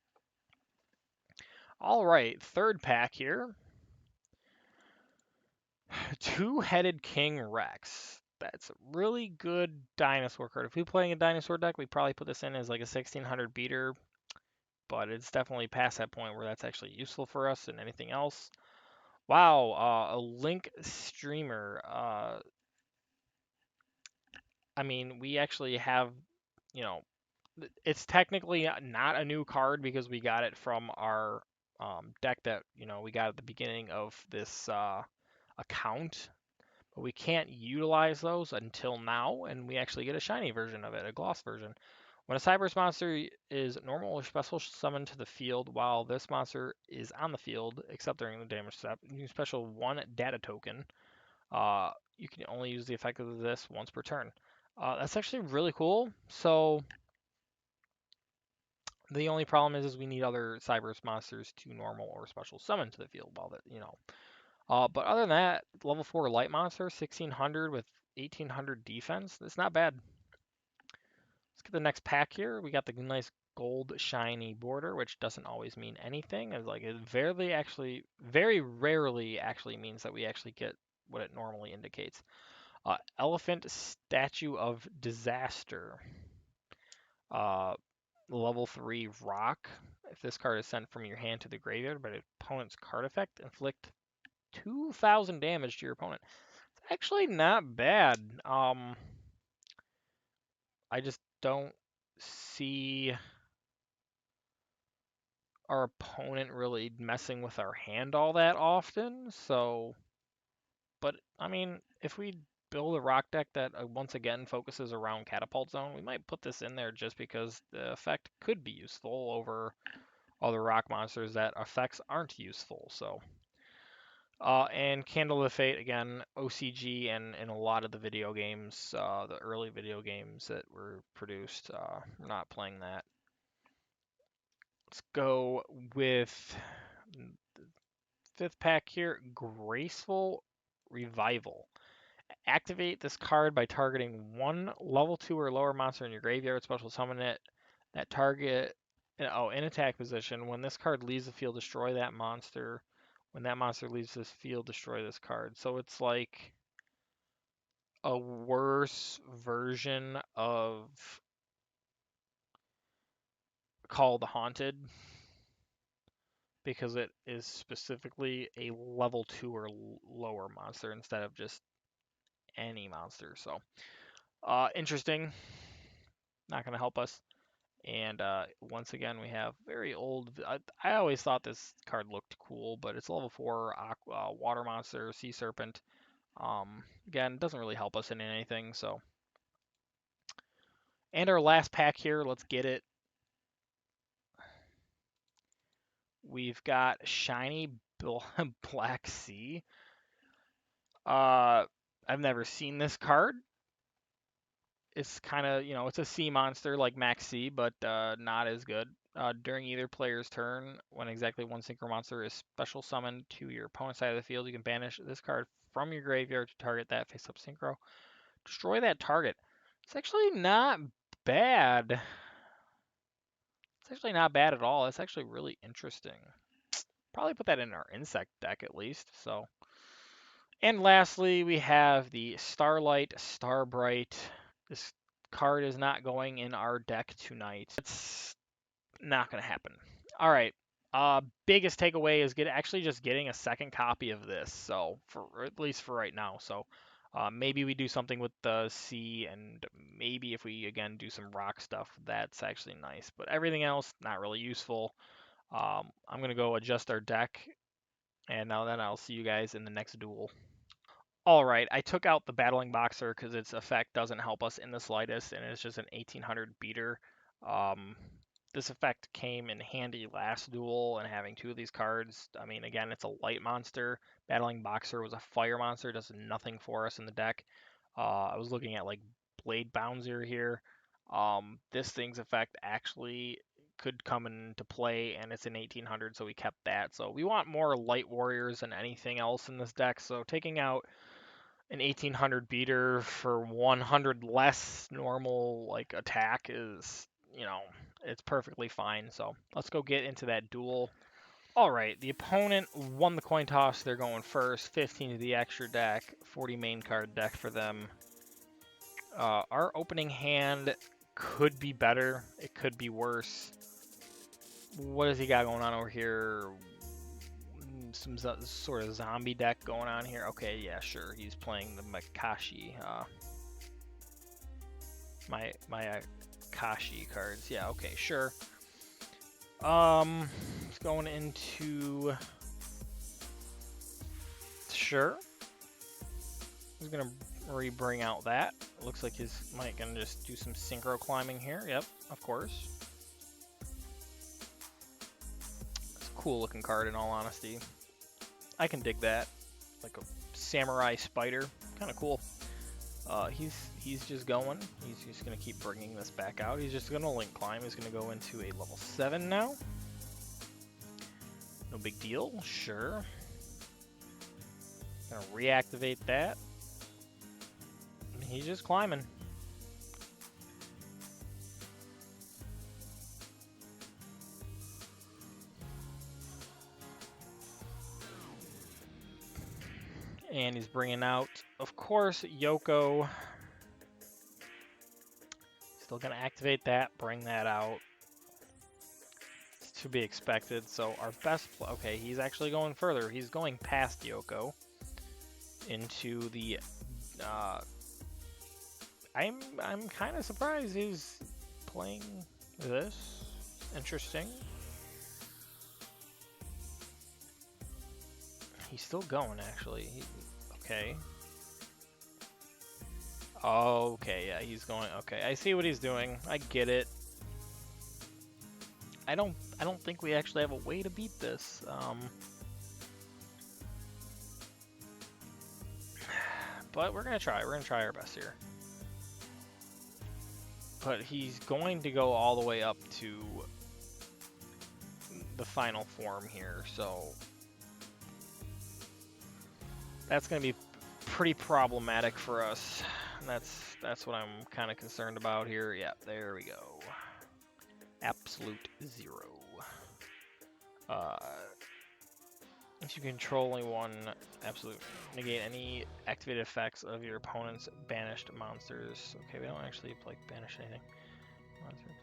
All right, third pack here. Two-Headed King Rex. That's a really good dinosaur card. If we playing a dinosaur deck, we probably put this in as like a 1600 beater, but it's definitely past that point where that's actually useful for us and anything else. Wow, a Link streamer. I mean, we actually have, you know, it's technically not a new card because we got it from our deck that we got at the beginning of this account, but we can't utilize those until now, and we actually get a shiny version of it, a gloss version. When a Cyberse monster is normal or special summoned to the field while this monster is on the field, except during the damage step, you special 1 data token. You can only use the effect of this once per turn. That's actually really cool. So the only problem is we need other Cyberse monsters to normal or special summon to the field while that. But other than that, level 4 light monster, 1600 with 1800 defense. That's not bad. Let's get the next pack here. We got the nice gold shiny border, which doesn't always mean anything. It's like it very rarely actually means that we actually get what it normally indicates. Elephant Statue of Disaster. Uh, level 3 Rock. If this card is sent from your hand to the graveyard by the opponent's card effect, inflict 2,000 damage to your opponent. It's actually not bad. I just don't see our opponent really messing with our hand all that often. So, but I mean, if we build a rock deck that once again focuses around Catapult Zone, we might put this in there just because the effect could be useful over other rock monsters that effects aren't useful. So, and Candle of Fate, again, OCG and in a lot of the video games, the early video games that were produced, we're not playing that. Let's go with the 5th pack here, Graceful Revival. Activate this card by targeting one level 2 or lower monster in your graveyard, special summon it. That target, in attack position. When this card leaves the field, destroy that monster. When that monster leaves this field, destroy this card. So it's like a worse version of Call the Haunted. because it is specifically a level 2 or lower monster instead of just any monster. So, interesting. Not going to help us. And once again, we have very old. I always thought this card looked cool, but it's level 4 water monster, sea serpent. Again, doesn't really help us in anything. So, and our last pack here, let's get it. We've got shiny Black Sea. I've never seen this card. It's kind of, it's a sea monster like Max Sea, but not as good. During either player's turn, when exactly one synchro monster is special summoned to your opponent's side of the field, you can banish this card from your graveyard to target that face-up synchro. Destroy that target. It's actually not bad. It's actually not bad at all. It's actually really interesting. Probably put that in our insect deck at least. So, and lastly, we have the Starlight Starbright. This card is not going in our deck tonight. It's not going to happen. All right. Biggest takeaway is actually just getting a second copy of this. So at least for right now. So maybe we do something with the sea, and maybe if we again do some rock stuff, that's actually nice. But everything else not really useful. I'm gonna go adjust our deck, and now then I'll see you guys in the next duel. All right, I took out the Battling Boxer because its effect doesn't help us in the slightest, and it's just an 1800 beater. Um, this effect came in handy last duel, and having two of these cards, I mean, again, it's a light monster. Battling Boxer was a fire monster, does nothing for us in the deck. I was looking at like Blade Bouncer here. This thing's effect actually could come into play, and it's an 1800, so we kept that. So we want more light warriors than anything else in this deck, so taking out an 1800 beater for 100 less normal like attack is, it's perfectly fine. So let's go get into that duel. All right, the opponent won the coin toss. They're going first. 15 to the extra deck, 40 main card deck for them. Our opening hand could be better. It could be worse. What does he got going on over here? Some sort of zombie deck going on here. Okay, yeah, sure. He's playing the Makashi. My Akashi cards. Yeah, okay, sure. It's going into. Sure. He's gonna bring out that. Looks like he's gonna just do some synchro climbing here. Yep, of course. It's a cool looking card in all honesty. I can dig that. Like a samurai spider. Kind of cool. He's just going. He's just gonna keep bringing this back out. He's just gonna link climb. He's gonna go into a level 7 now. No big deal. Sure. Gonna reactivate that. He's just climbing. And he's bringing out, of course, Yugioh. Still gonna activate that, bring that out. It's to be expected. So our best, okay, he's actually going further. He's going past Yugioh into the. I'm kind of surprised he's playing this. Interesting. He's still going actually. Okay. Okay, yeah, he's going. Okay, I see what he's doing. I get it. I don't think we actually have a way to beat this. But we're gonna try. We're gonna try our best here. But he's going to go all the way up to the final form here, so that's gonna be pretty problematic for us. That's what I'm kind of concerned about here. Yeah, there we go. Absolute 0. If you control only one absolute, negate any activated effects of your opponent's banished monsters. Okay, we don't actually like banish anything. Monsters.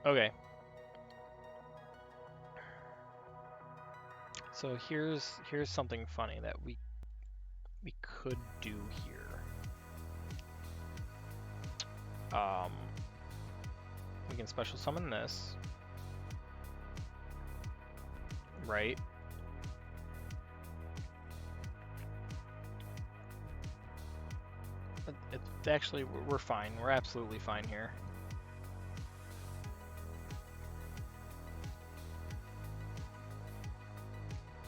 Okay. So here's something funny that we could do here. We can special summon this, right? It's actually, we're fine. We're absolutely fine here.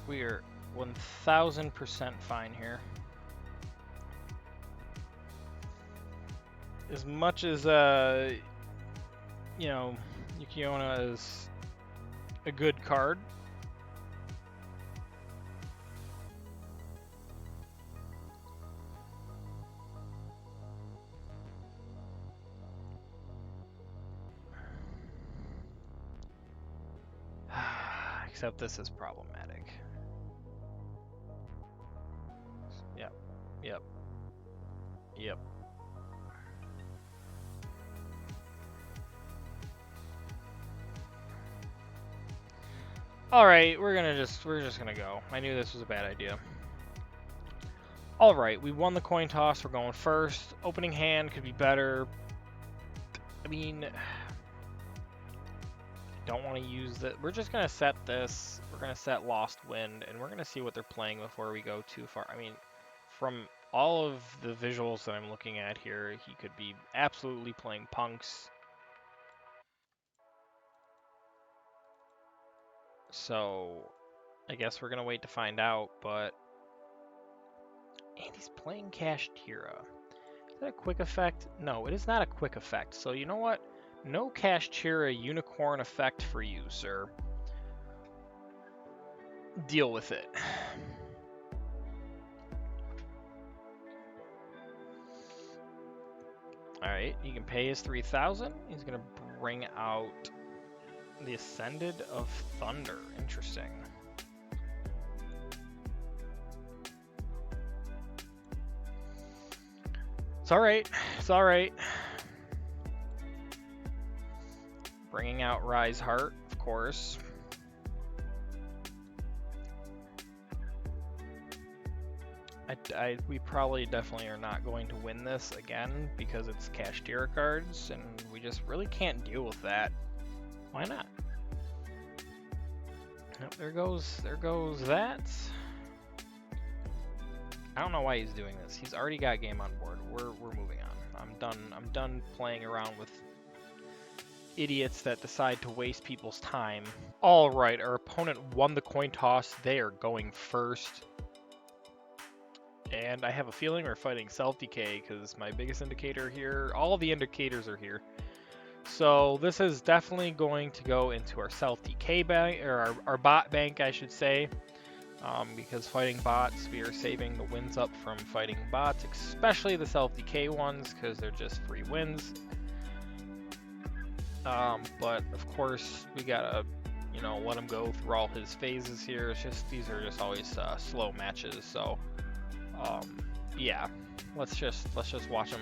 We are 1000% fine here. As much as, you know, Yugioh is a good card, except this is problematic. Yep, yep, yep. All right, we're just gonna go. I knew this was a bad idea. All right, we won the coin toss. We're going first. Opening hand could be better. I mean, don't want to use that. We're just gonna set this. We're gonna set Lost Wind, and we're gonna see what they're playing before we go too far. I mean, from all of the visuals that I'm looking at here, he could be absolutely playing punks. So, I guess we're gonna wait to find out. But and he's playing Kashtira. Is that a quick effect? No, it is not a quick effect. So you know what? No Kashtira unicorn effect for you, sir. Deal with it. Alright, he can pay his 3,000. He's going to bring out the Ascended of Thunder. Interesting. It's alright. It's alright. Bringing out Rise Heart, of course. We probably definitely are not going to win this again because it's Kashtira cards, and we just really can't deal with that. Why not? Yep, there goes that. I don't know why he's doing this. He's already got game on board. We're moving on. I'm done playing around with idiots that decide to waste people's time. All right, our opponent won the coin toss. They are going first. And I have a feeling we're fighting self-decay because my biggest indicator here, all of the indicators are here. So this is definitely going to go into our self-decay bank, or our bot bank, I should say. Because fighting bots, we are saving the wins up from fighting bots, especially the self-decay ones, because they're just free wins. But of course, we gotta, you know, let him go through all his phases here. It's just, these are just always slow matches, so yeah, let's just watch him.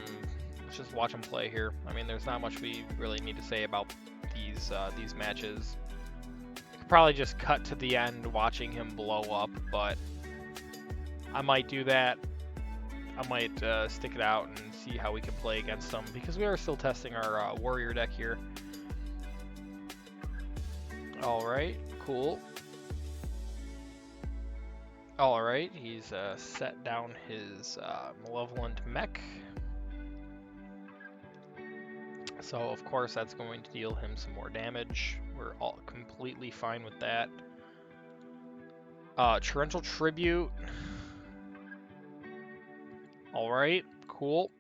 Let's just watch him play here. I mean, there's not much we really need to say about these matches. Could probably just cut to the end, watching him blow up, but I might do that. I might stick it out and see how we can play against him, because we are still testing our warrior deck here. All right, cool. Alright, he's set down his Malevolent Mech. So, of course, that's going to deal him some more damage. We're all completely fine with that. Torrential Tribute. Alright, cool.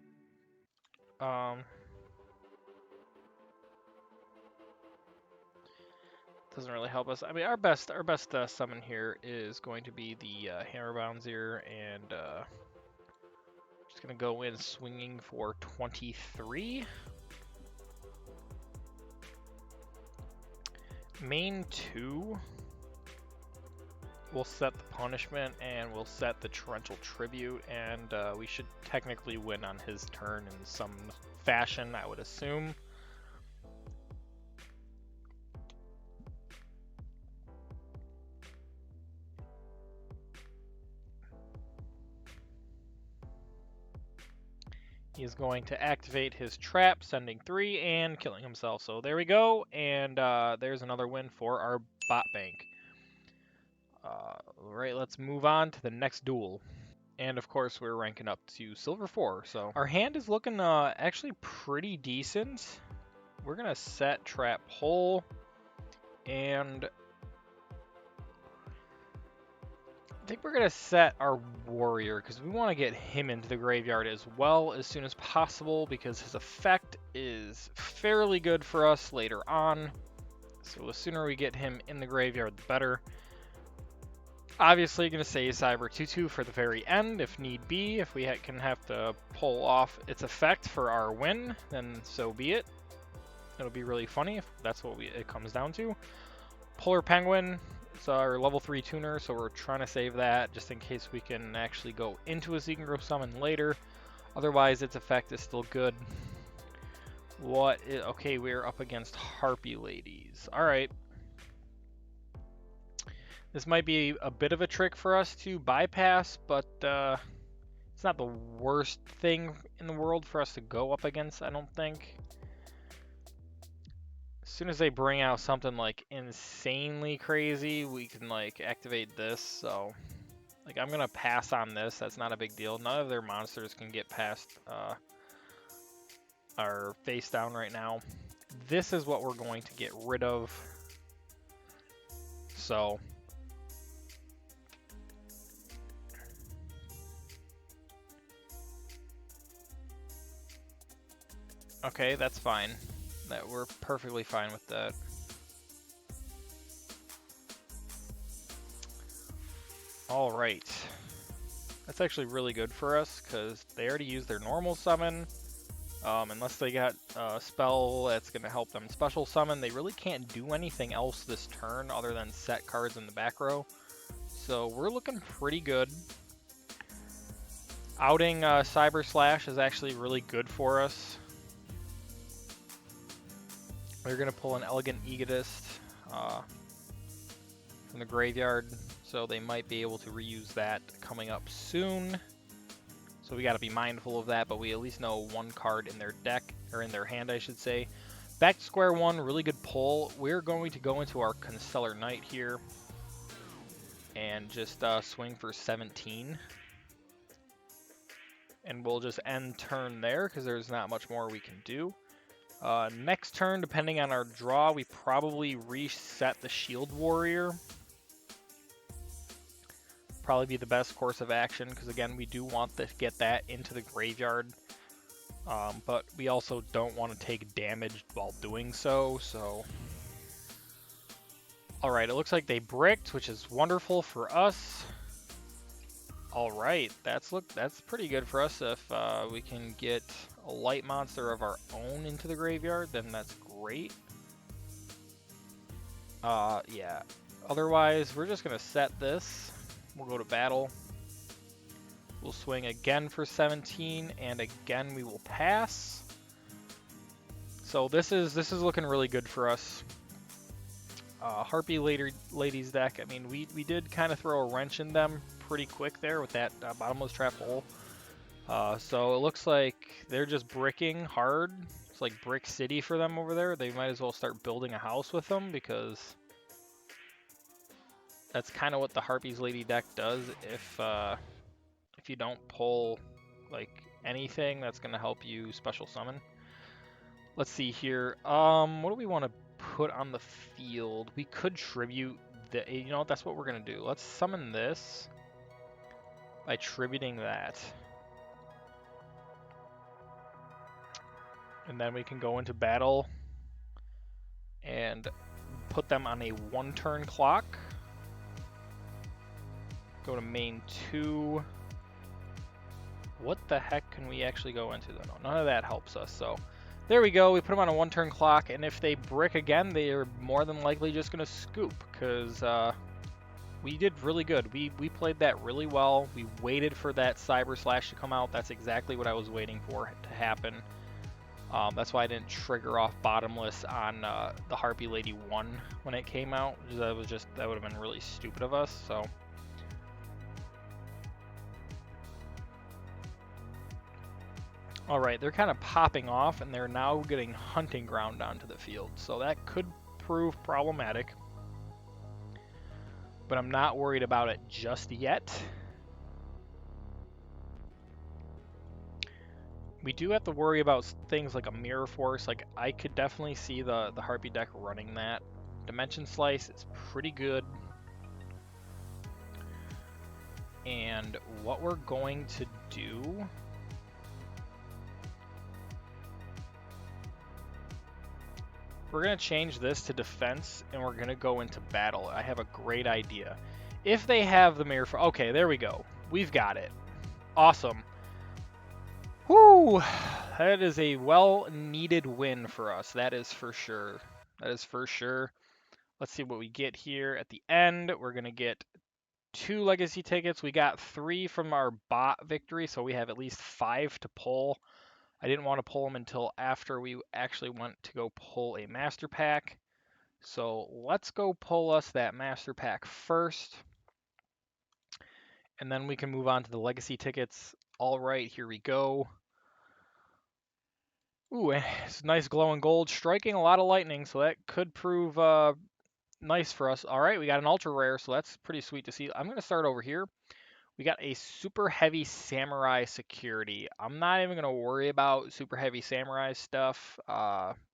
Doesn't really help us. I mean, our best summon here is going to be the Hammer Bounzier, and just gonna go in swinging for 23. Main 2. We'll set the punishment, and we'll set the torrential tribute, and we should technically win on his turn in some fashion, I would assume. He's going to activate his trap, sending 3 and killing himself. So there we go, and there's another win for our bot bank. Alright, let's move on to the next duel. And of course, we're ranking up to Silver 4, so our hand is looking actually pretty decent. We're gonna set trap hole, and I think we're gonna set our warrior because we want to get him into the graveyard as well as soon as possible because his effect is fairly good for us later on. So the sooner we get him in the graveyard, the better. Obviously, going to save Cyber 2/2 for the very end if need be. If we can have to pull off its effect for our win, then so be it. It'll be really funny if that's what it comes down to. Polar Penguin, it's our level 3 tuner, so we're trying to save that just in case we can actually go into a Synchro Summon later. Otherwise, its effect is still good. Okay, we're up against Harpy Ladies. Alright. This might be a bit of a trick for us to bypass, but it's not the worst thing in the world for us to go up against, I don't think. As soon as they bring out something like insanely crazy, we can like activate this. So like I'm gonna pass on this. That's not a big deal. None of their monsters can get past our face down right now. This is what we're going to get rid of. So okay, that's fine. We're perfectly fine with that. All right. That's actually really good for us because they already used their normal summon. Unless they got a spell that's going to help them special summon, they really can't do anything else this turn other than set cards in the back row. So we're looking pretty good. Outing Cyber Slash is actually really good for us. We're going to pull an Elegant Egotist from the graveyard, so they might be able to reuse that coming up soon. So we got to be mindful of that, but we at least know one card in their deck, or in their hand, I should say. Back to square one, really good pull. We're going to go into our Constellar Knight here and just swing for 17. And we'll just end turn there because there's not much more we can do. Next turn, depending on our draw, we probably reset the Shield Warrior. Probably be the best course of action because again, we do want to get that into the graveyard. But we also don't want to take damage while doing so. Alright, it looks like they bricked, which is wonderful for us. Alright, that's pretty good for us. If we can get a light monster of our own into the graveyard, then that's great. Yeah. Otherwise, we're just going to set this. We'll go to battle. We'll swing again for 17, and again we will pass. So this is looking really good for us. Harpy Ladies deck, I mean, we did kind of throw a wrench in them pretty quick there with that bottomless trap hole. So it looks like they're just bricking hard. It's like Brick City for them over there. They might as well start building a house with them because that's kind of what the Harpy's Lady deck does. If you don't pull like anything that's going to help you special summon. Let's see here. What do we want to put on the field? We could tribute the, you know, that's what we're going to do. Let's summon this by tributing that. And then we can go into battle and put them on a 1-turn clock. Go to main 2. What the heck can we actually go into though? No, none of that helps us. So there we go. We put them on a 1-turn clock, and if they brick again, they are more than likely just going to scoop because we did really good. We played that really well. We waited for that Cyber Slash to come out. That's exactly what I was waiting for to happen. That's why I didn't trigger off Bottomless on the Harpy Lady 1 when it came out. That would have been really stupid of us. So. Alright, they're kind of popping off, and they're now getting hunting ground onto the field, so that could prove problematic. But I'm not worried about it just yet. We do have to worry about things like a mirror force. Like, I could definitely see the Harpy deck running that. Dimension Slice is pretty good. And what we're going to do... We're going to change this to defense, and we're going to go into battle. I have a great idea. If they have the mirror force... Okay, there we go. We've got it. Awesome. Whoo! That is a well-needed win for us. That is for sure. That is for sure. Let's see what we get here at the end. We're going to get 2 legacy tickets. We got 3 from our bot victory, so we have at least 5 to pull. I didn't want to pull them until after we actually went to go pull a master pack. So let's go pull us that master pack first. And then we can move on to the legacy tickets. All right, here we go. Ooh, it's nice glowing gold, striking a lot of lightning, so that could prove nice for us. All right, we got an ultra rare, so that's pretty sweet to see. I'm going to start over here. We got a super heavy samurai security. I'm not even going to worry about super heavy samurai stuff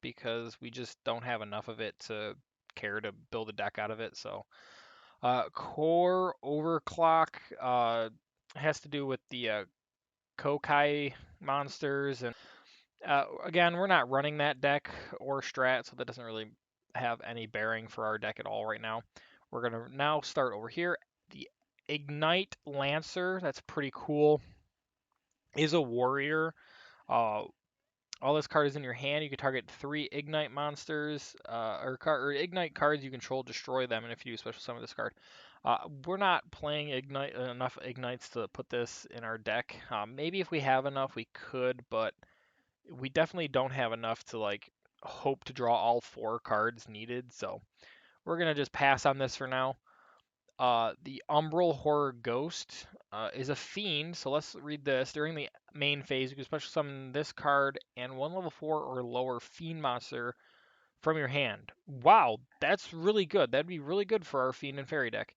because we just don't have enough of it to care to build a deck out of it. So core overclock has to do with the Kokai monsters, and again, we're not running that deck or strat, so that doesn't really have any bearing for our deck at all right now. We're going to now start over here. The Ignite Lancer, that's pretty cool, is a warrior. All this card is in your hand. You can target 3 Ignite monsters, or Ignite cards you control, destroy them, and if you do special summon this card. We're not playing enough Ignites to put this in our deck. Maybe if we have enough, we could, but we definitely don't have enough to like hope to draw all 4 cards needed, so we're gonna just pass on this for now. The Umbral Horror Ghost is a fiend, so let's read this. During the main phase, you can special summon this card and 1 level 4 or lower fiend monster from your hand. Wow, that's really good. That'd be really good for our fiend and fairy deck.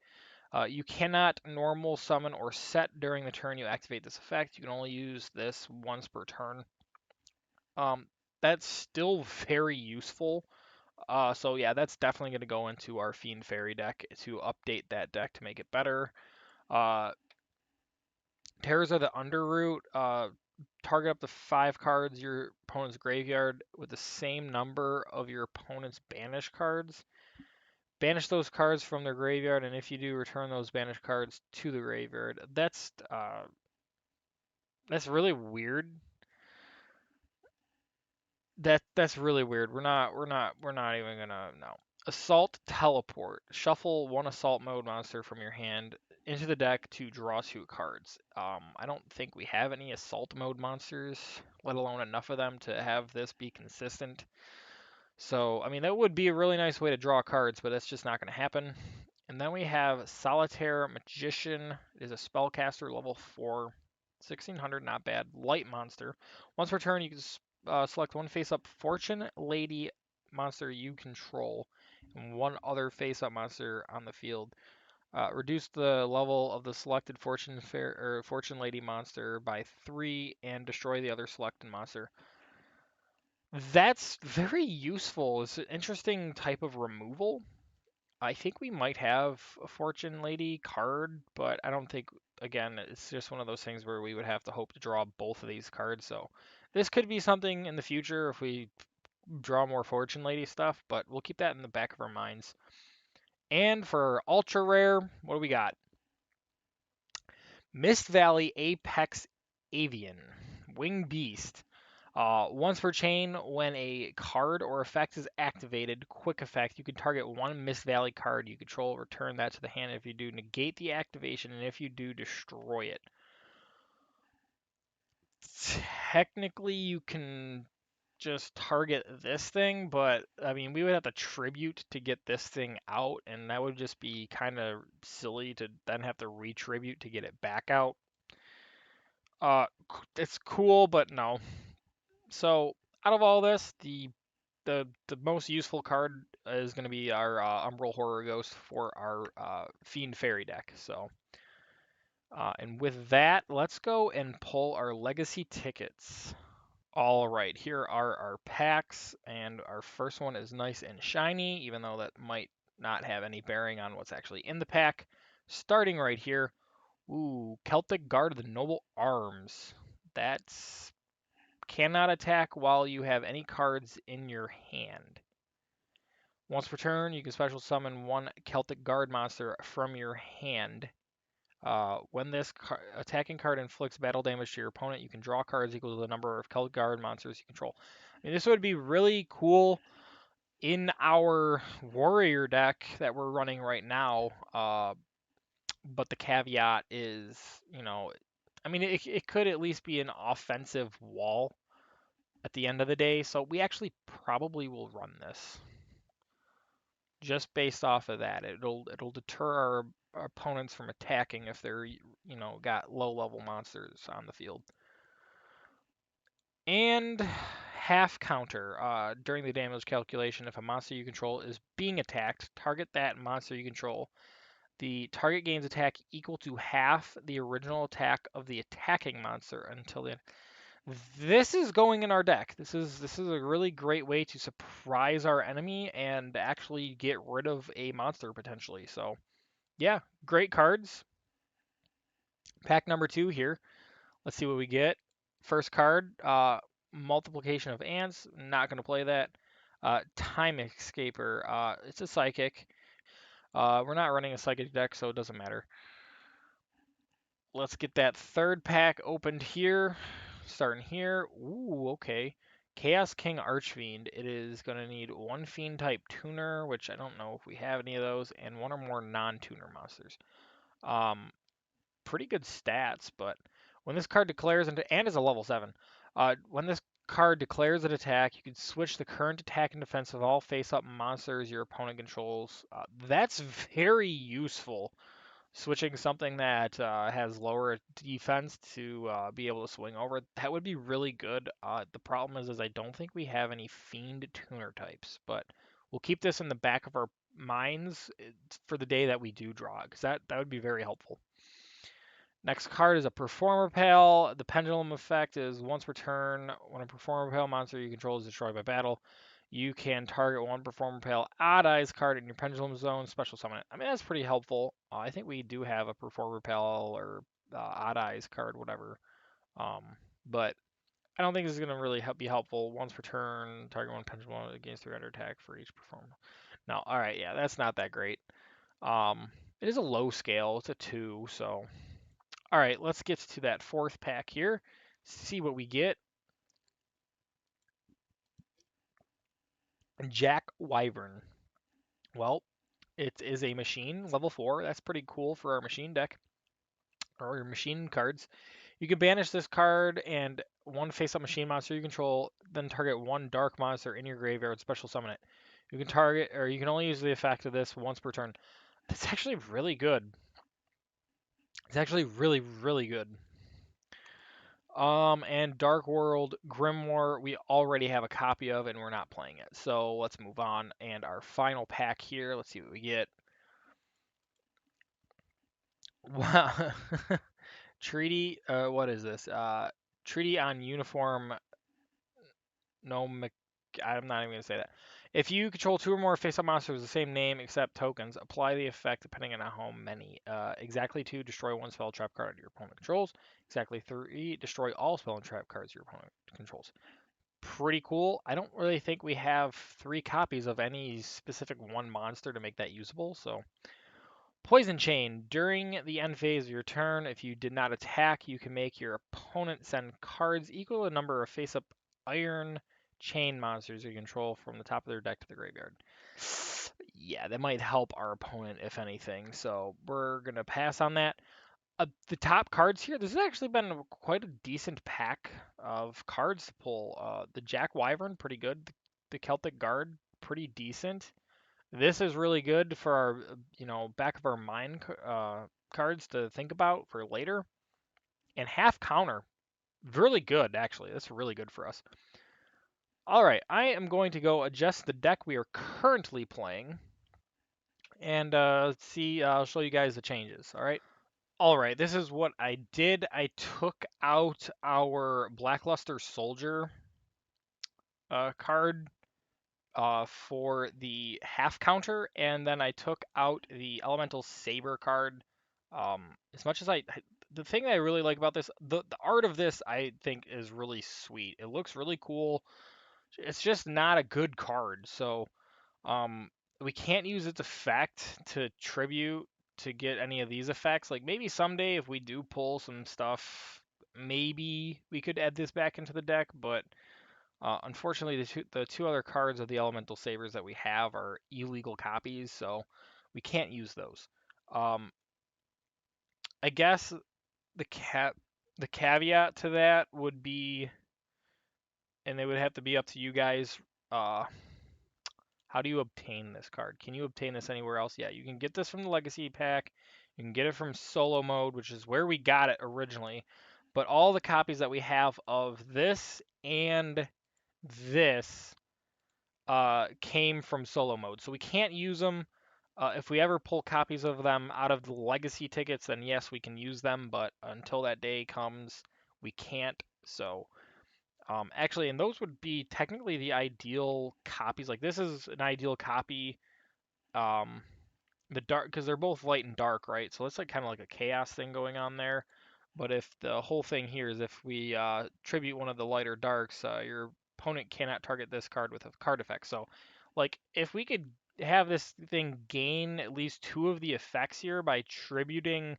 You cannot normal summon or set during the turn you activate this effect. You can only use this once per turn. That's still very useful. So yeah, that's definitely going to go into our Fiend Fairy deck to update that deck to make it better. Terrors of the Underroot. Target up to 5 cards your opponent's graveyard with the same number of your opponent's banished cards. Banish those cards from their graveyard, and if you do, return those banished cards to the graveyard. That's really weird. That's really weird. We're not even gonna no. Assault Teleport. Shuffle 1 Assault mode monster from your hand into the deck to draw 2 cards. I don't think we have any Assault mode monsters, let alone enough of them to have this be consistent. So, I mean, that would be a really nice way to draw cards, but that's just not going to happen. And then we have Solitaire Magician. It is a spellcaster, level 4, 1600, not bad. Light monster. Once per turn, you can select 1 face-up Fortune Lady monster you control and 1 other face-up monster on the field. Reduce the level of the selected Fortune Lady monster by 3 and destroy the other selected monster. That's very useful. It's an interesting type of removal. I think we might have a Fortune Lady card, but I don't think, again, it's just one of those things where we would have to hope to draw both of these cards. So this could be something in the future if we draw more Fortune Lady stuff, but we'll keep that in the back of our minds. And for ultra rare, what do we got? Mist Valley Apex Avian, Wing Beast. Once per chain, when a card or effect is activated, quick effect, you can target 1 Mist Valley card you control, return that to the hand. If you do, negate the activation, and if you do, destroy it. Technically, you can just target this thing, but I mean, we would have to tribute to get this thing out, and that would just be kind of silly to then have to retribute to get it back out. It's cool, but no. So out of all this, the most useful card is going to be our Umbral Horror Ghost for our Fiend Fairy deck. So, and with that, let's go and pull our Legacy tickets. All right, here are our packs, and our first one is nice and shiny, even though that might not have any bearing on what's actually in the pack. Starting right here, ooh, Celtic Guard of the Noble Arms. That's cannot attack while you have any cards in your hand. Once per turn, you can special summon one Celtic Guard monster from your hand. When this attacking card inflicts battle damage to your opponent, you can draw cards equal to the number of Celtic Guard monsters you control. I mean, this would be really cool in our warrior deck that we're running right now. But the caveat is, I mean, it could at least be an offensive wall at the end of the day. So we actually probably will run this just based off of that. It'll deter our opponents from attacking if they're got low level monsters on the field. And half counter. During the damage calculation, if a monster you control is being attacked, target that monster you control. The target gains attack equal to half the original attack of the attacking monster until the end. This is going in our deck. This is a really great way to surprise our enemy and actually get rid of a monster potentially. So yeah, great cards. Pack number 2 here. Let's see what we get. First card, Multiplication of Ants. Not going to play that. Time Escaper. It's a psychic. We're not running a psychic deck, so it doesn't matter. Let's get that third pack opened here. Starting here. Ooh, okay. Chaos King Archfiend. It is going to need one Fiend type tuner, which I don't know if we have any of those, and one or more non-tuner monsters. Pretty good stats, but when this card declares and is a level 7. When this card declares an attack, you can switch the current attack and defense of all face-up monsters your opponent controls. That's very useful. Switching something that has lower defense to be able to swing over, that would be really good. The problem is I don't think we have any Fiend tuner types, but we'll keep this in the back of our minds for the day that we do draw, because that would be very helpful. Next card is a Performer Pal. The Pendulum effect is once per turn, when a Performer Pal monster you control is destroyed by battle, you can target one Performer Pal Odd Eyes card in your Pendulum Zone, special summon it. I mean, that's pretty helpful. I think we do have a Performer Pal or Odd Eyes card, whatever. But I don't think this is going to really be helpful. Once per turn, target one Pendulum against 300 attack for each Performer. No, alright, yeah, that's not that great. It is a low scale. It's a 2, so all right, let's get to that fourth pack here. See what we get. Jack Wyvern. Well, it is a machine, level 4. That's pretty cool for our machine deck, or your machine cards. You can banish this card and one face-up machine monster you control, then target one dark monster in your graveyard, special summon it. You can target, or you can only use the effect of this once per turn. That's actually really good. It's actually really, really good. And Dark World Grimoire, we already have a copy of, and we're not playing it. So let's move on. And our final pack here, let's see what we get. Wow. Treaty, what is this? Treaty on Uniform, no, I'm not even going to say that. If you control 2 or more face-up monsters with the same name except tokens, apply the effect depending on how many. Exactly 2, destroy one spell trap card your opponent controls. Exactly 3, destroy all spell and trap cards your opponent controls. Pretty cool. I don't really think we have 3 copies of any specific one monster to make that usable, so. Poison Chain. During the end phase of your turn, if you did not attack, you can make your opponent send cards equal to the number of face-up Iron Chain monsters you control from the top of their deck to the graveyard. Yeah, that might help our opponent, if anything, so we're going to pass on that. The top cards here, this has actually been quite a decent pack of cards to pull. The Jack Wyvern, pretty good. The Celtic Guard, pretty decent. This is really good for our, back of our mind cards to think about for later. And half counter, Really good, actually. That's really good for us. All right, I am going to go adjust the deck we are currently playing, and see. I'll show you guys the changes. All right. All right. This is what I did. I took out our Blackluster Soldier card for the half counter, and then I took out the Elemental Saber card. As much as the thing I really like about this, the art of this, I think is really sweet. It looks really cool. It's just not a good card, so um, we can't use its effect to tribute to get any of these effects. Like maybe someday if we do pull some stuff, maybe we could add this back into the deck, but unfortunately, the two other cards of the Elemental Sabers that we have are illegal copies, so we can't use those. Um, I guess the caveat to that would be, and it would have to be up to you guys. Uh, how do you obtain this card? Can you obtain this anywhere else? Yeah, you can get this from the Legacy pack. You can get it from solo mode, which is where we got it originally. But all the copies that we have of this and this came from solo mode. So we can't use them. If we ever pull copies of them out of the legacy tickets, then yes, we can use them. But until that day comes, we can't. So actually, and those would be technically the ideal copies. Like this is an ideal copy. Um, the dark, because they're both light and dark, right? So it's like kind of like a chaos thing going on there. But if the whole thing here is if we tribute one of the lighter darks, your opponent cannot target this card with a card effect. So, like, if we could have this thing gain at least two of the effects here by tributing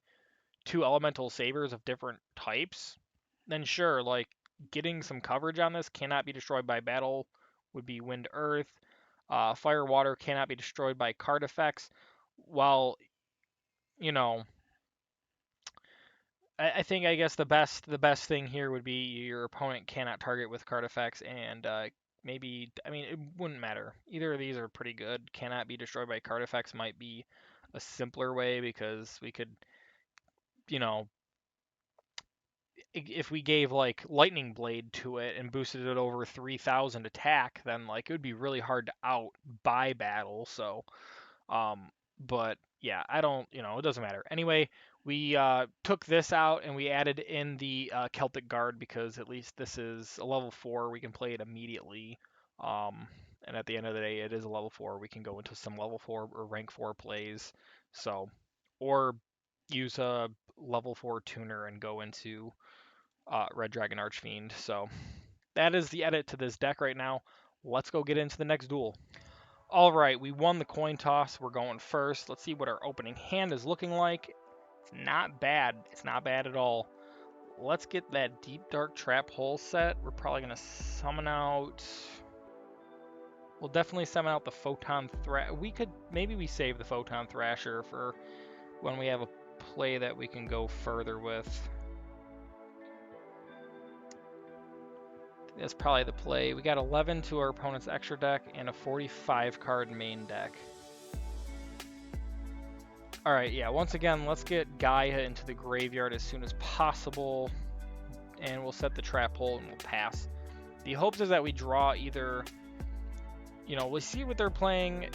two elemental sabers of different types, then sure, like, getting some coverage on this cannot be destroyed by battle would be wind earth. Fire water cannot be destroyed by card effects. While, you know, I think I guess the best thing here would be your opponent cannot target with card effects, and maybe I mean it wouldn't matter. Either of these are pretty good. Cannot be destroyed by card effects might be a simpler way because we could, you know, if we gave like lightning blade to it and boosted it over 3,000 attack, then like it would be really hard to out by battle. So but yeah, I don't, it doesn't matter. Anyway, we took this out and we added in the Celtic Guard because at least this is a level 4. We can play it immediately. Um, and at the end of the day, it is a level 4. We can go into some level 4 or rank 4 plays. So, or use a level 4 tuner and go into Red Dragon Archfiend. So, that is the edit to this deck right now. Let's go get into the next duel. All right, we won the coin toss. We're going first. Let's see what our opening hand is looking like. It's not bad. It's not bad at all. Let's get that Deep Dark Trap Hole set. We're probably going to summon out... We'll definitely summon out the Photon Thrasher. Maybe we save the Photon Thrasher for when we have a play that we can go further with. That's probably the play. We got 11 to our opponent's extra deck and a 45 card main deck. Alright, yeah, once again, let's get Gaia into the graveyard as soon as possible, and we'll set the trap hole and we'll pass. The hopes is that we draw either, we'll see what they're playing,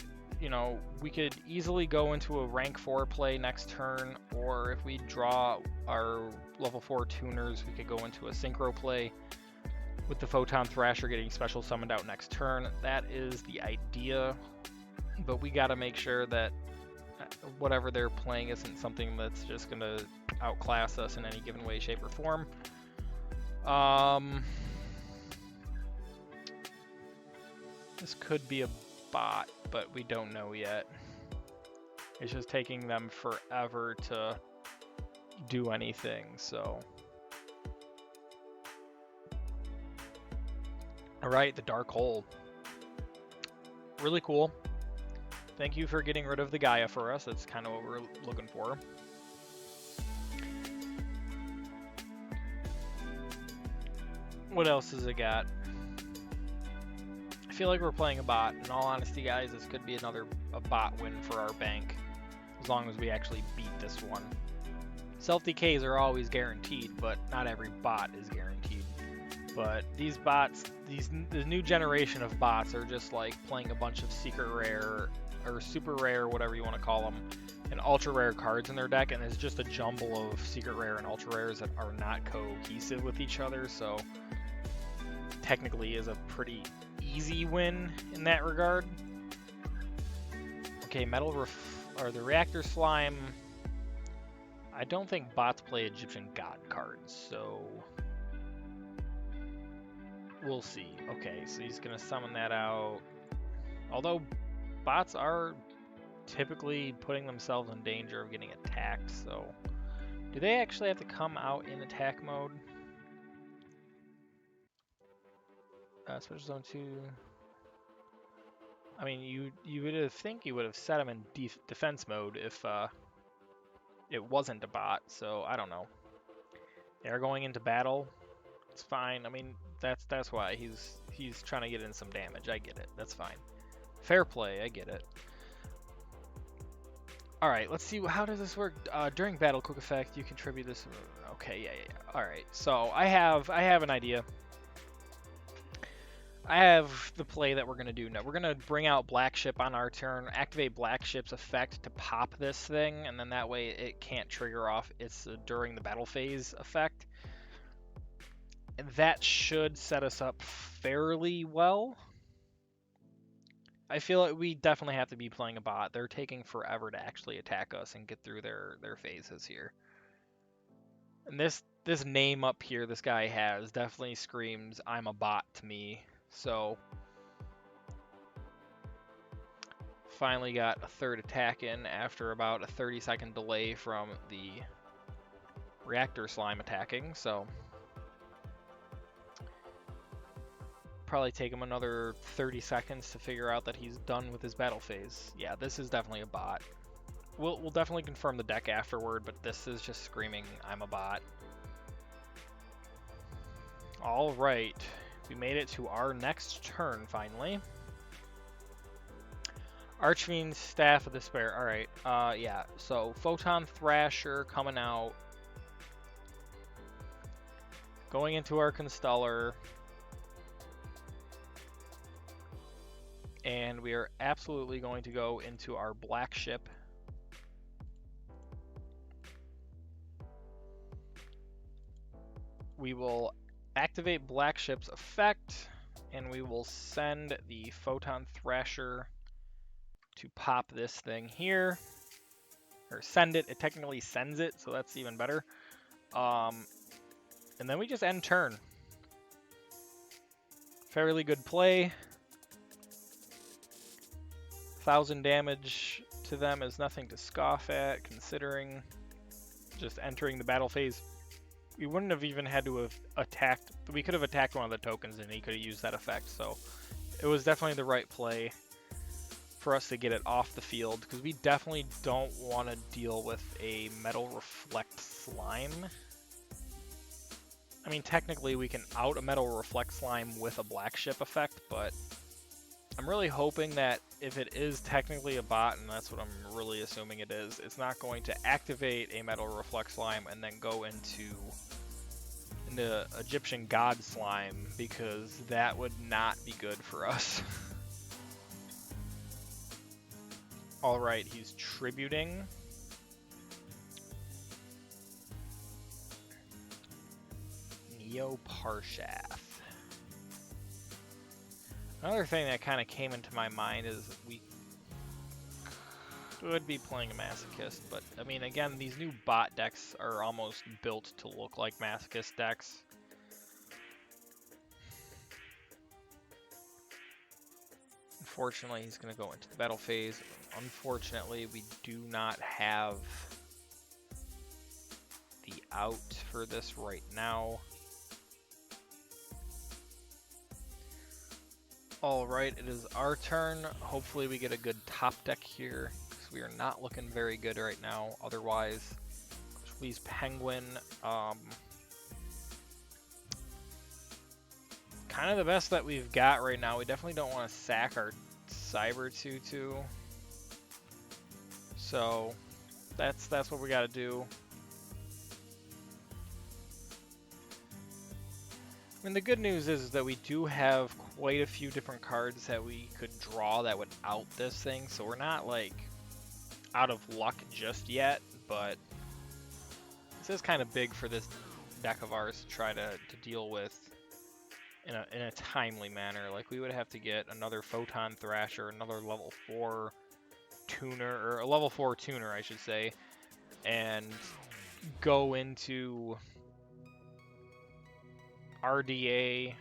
we could easily go into a rank 4 play next turn, or if we draw our level 4 tuners, we could go into a synchro play with the Photon Thrasher getting special summoned out next turn. That is the idea, but we gotta make sure that whatever they're playing isn't something that's just going to outclass us in any given way, shape, or form. This could be a bot, but we don't know yet. It's just taking them forever to do anything, so... Alright, the Dark Hole. Really cool. Thank you for getting rid of the Gaia for us. That's kind of what we're looking for. What else has it got? I feel like we're playing a bot. In all honesty, guys, this could be a bot win for our bank. As long as we actually beat this one. Self-decays are always guaranteed, but not every bot is guaranteed. But these bots, the new generation of bots are just like playing a bunch of secret rare, or super rare, whatever you want to call them, and ultra rare cards in their deck, and it's just a jumble of secret rare and ultra rares that are not cohesive with each other, so technically is a pretty easy win in that regard. Okay, or the Reactor Slime. I don't think bots play Egyptian God cards, so we'll see. Okay, so he's gonna summon that out. Although bots are typically putting themselves in danger of getting attacked, so do they actually have to come out in attack mode? Special Zone 2. I mean, you would think you would have set him in defense mode if it wasn't a bot, so I don't know. They're going into battle. It's fine. I mean, that's why he's trying to get in some damage. I get it. That's fine. Fair play. I get it. All right. Let's see. How does this work? During battle, quick effect. You contribute this. Okay. Yeah. All right. So I have an idea. I have the play that we're going to do now. We're going to bring out Black Ship on our turn, activate Black Ship's effect to pop this thing, and then that way it can't trigger off its during the battle phase effect. And that should set us up fairly well. I feel like we definitely have to be playing a bot. They're taking forever to actually attack us and get through their phases here. And this name up here this guy has definitely screams I'm a bot to me. So finally got a third attack in after about a 30-second delay from the Reactor Slime attacking, so probably take him another 30 seconds to figure out that he's done with his battle phase. Yeah, this is definitely a bot. We'll definitely confirm the deck afterward, but this is just screaming I'm a bot. All right, we made it to our next turn finally. Archfiend's Staff of Despair. All right, yeah. So Photon Thrasher coming out, going into our Constellar, and we are absolutely going to go into our Black Ship. We will activate Black Ship's effect, and we will send the Photon Thrasher to pop this thing here. Or send it. It technically sends it, so that's even better. And then we just end turn. Fairly good play. 1,000 damage to them is nothing to scoff at, considering just entering the battle phase. We wouldn't have even had to have attacked. We could have attacked one of the tokens and he could have used that effect. So it was definitely the right play for us to get it off the field, because we definitely don't want to deal with a Metal Reflect Slime. I mean, technically we can out a Metal Reflect Slime with a Black Ship effect, but I'm really hoping that if it is technically a bot, and that's what I'm really assuming it is, it's not going to activate a Metal Reflect Slime and then go into Egyptian God Slime, because that would not be good for us. Alright, he's tributing. Neo-Parshath. Another thing that kind of came into my mind is we could be playing a Masochist, but I mean, again, these new bot decks are almost built to look like Masochist decks. Unfortunately, he's going to go into the battle phase. Unfortunately, we do not have the out for this right now. Alright, it is our turn. Hopefully we get a good top deck here, because we are not looking very good right now otherwise. Please Penguin. Kind of the best that we've got right now. We definitely don't want to sack our Cyber Tutu. So that's what we got to do. mean, the good news is that we do have quite a few different cards that we could draw that would out this thing, so we're not, like, out of luck just yet, but this is kind of big for this deck of ours to try to deal with in a timely manner. Like, we would have to get another Photon Thrasher, another level 4 tuner, or a level 4 tuner, I should say, and go into RDA.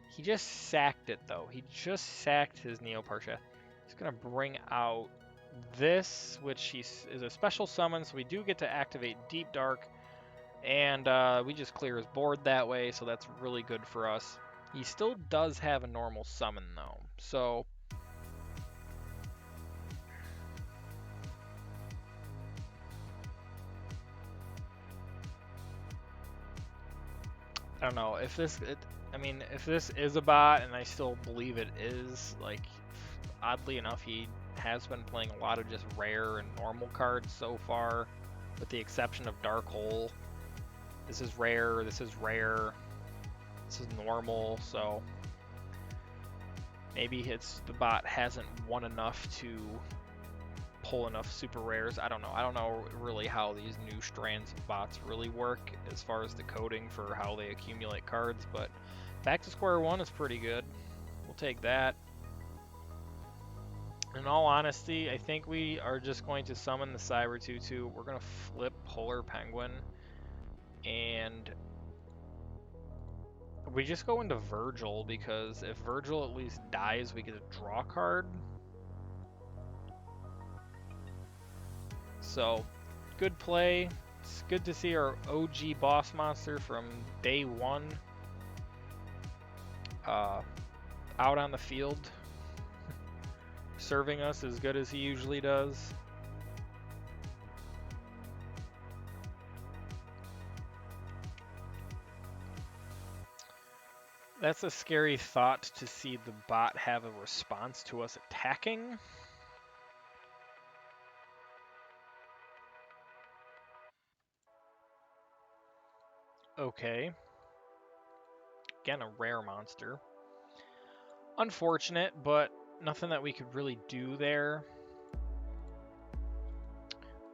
He just sacked it, though. He just sacked his Neoparsha. He's going to bring out this, which is a special summon, so we do get to activate Deep Dark, and we just clear his board that way, so that's really good for us. He still does have a normal summon, though, so I don't know if I mean, if this is a bot, and I still believe it is, like, oddly enough, he has been playing a lot of just rare and normal cards so far, with the exception of Dark Hole. This is rare, this is rare, this is normal, so maybe the bot hasn't won enough to pull enough super rares. I don't know. I don't know really how these new strands of bots really work as far as the coding for how they accumulate cards, but back to square one is pretty good. We'll take that. In all honesty, I think we are just going to summon the Cyber 2/2. We're going to flip Polar Penguin, and we just go into Virgil, because if Virgil at least dies, we get a draw card. So, good play. It's good to see our OG boss monster from day one out on the field, serving us as good as he usually does. That's a scary thought, to see the bot have a response to us attacking. Okay. Again, a rare monster. Unfortunate, but nothing that we could really do there.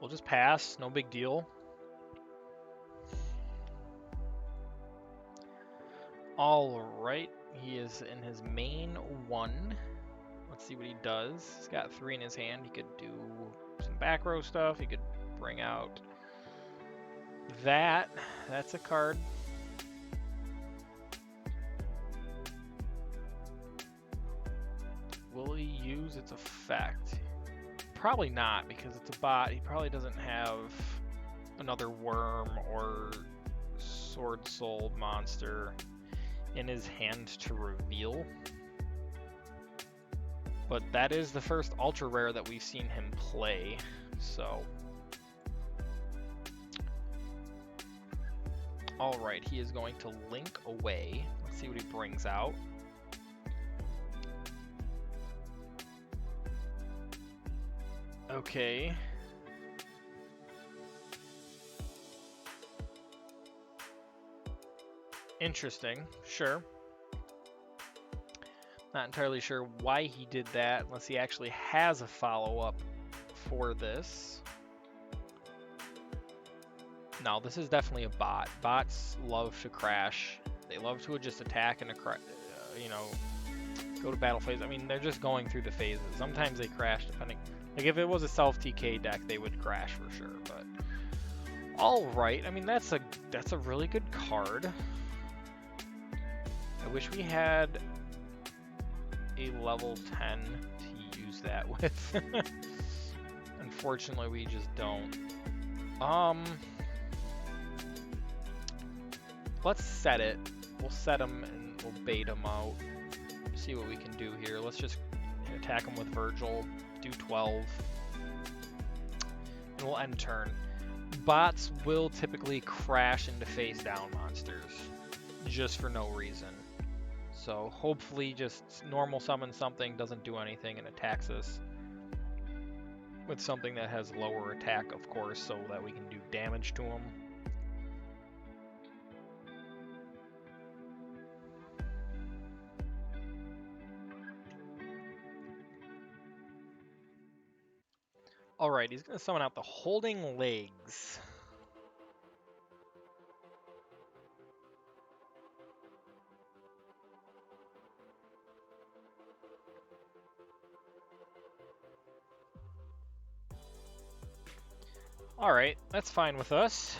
We'll just pass, no big deal. Alright, he is in his main one. Let's see what he does. He's got 3 in his hand. He could do some back row stuff. He could bring out that. That's a card. Will he use its effect? Probably not, because it's a bot. He probably doesn't have another worm or sword soul monster in his hand to reveal. But that is the first ultra rare that we've seen him play, so. Alright, he is going to link away. Let's see what he brings out. Okay. Interesting, sure. Not entirely sure why he did that, unless he actually has a follow-up for this. No, this is definitely a bot. Bots love to crash. They love to just attack and you know, go to battle phase. I mean, they're just going through the phases. Sometimes they crash depending. Like, if it was a self-TK deck, they would crash for sure, but. Alright, I mean, that's a really good card. I wish we had a level 10 to use that with. Unfortunately, we just don't. Let's set it. We'll set him and we'll bait him out. See what we can do here. Let's just attack him with Virgil. Do 12. And we'll end turn. Bots will typically crash into face down monsters just for no reason. So hopefully just normal summon something, doesn't do anything, and attacks us with something that has lower attack, of course, so that we can do damage to him. Alright, he's going to summon out the Holding Legs. Alright, that's fine with us.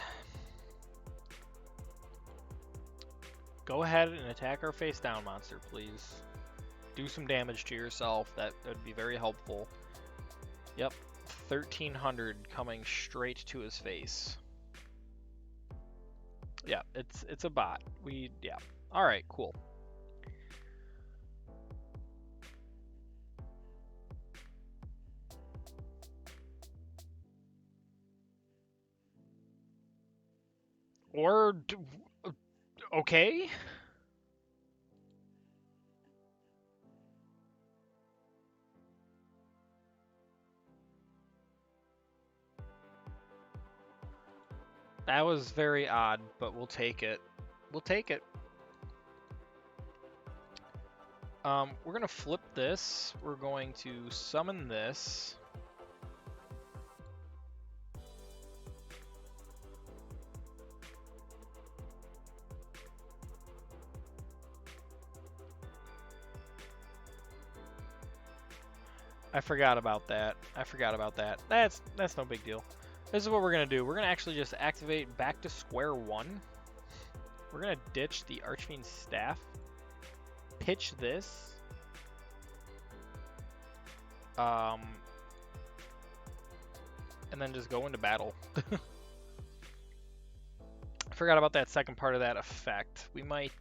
Go ahead and attack our face down monster, please. Do some damage to yourself. That would be very helpful. Yep, 1300 coming straight to his face. Yeah, it's a bot. Yeah. Alright, cool. Or, okay. That was very odd, but we'll take it. We'll take it. We're gonna flip this. We're going to summon this. I forgot about that. That's no big deal. This is what we're gonna do. We're gonna actually just activate back to square one. We're gonna ditch the Archfiend's Staff. Pitch this. And then just go into battle. I forgot about that second part of that effect. We might,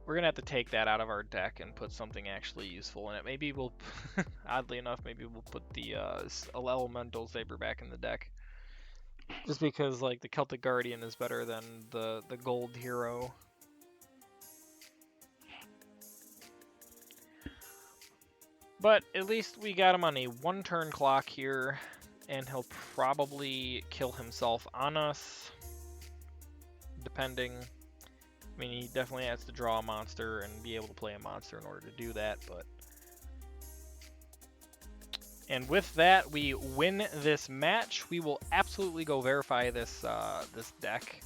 we're gonna have to take that out of our deck and put something actually useful in it. Maybe we'll, oddly enough, maybe we'll put the Elemental Saber back in the deck. Just because, like, the Celtic Guardian is better than the gold hero. But at least we got him on a 1-turn clock here, and he'll probably kill himself on us, depending. I mean, he definitely has to draw a monster and be able to play a monster in order to do that, but... And with that, we win this match. We will absolutely go verify this this deck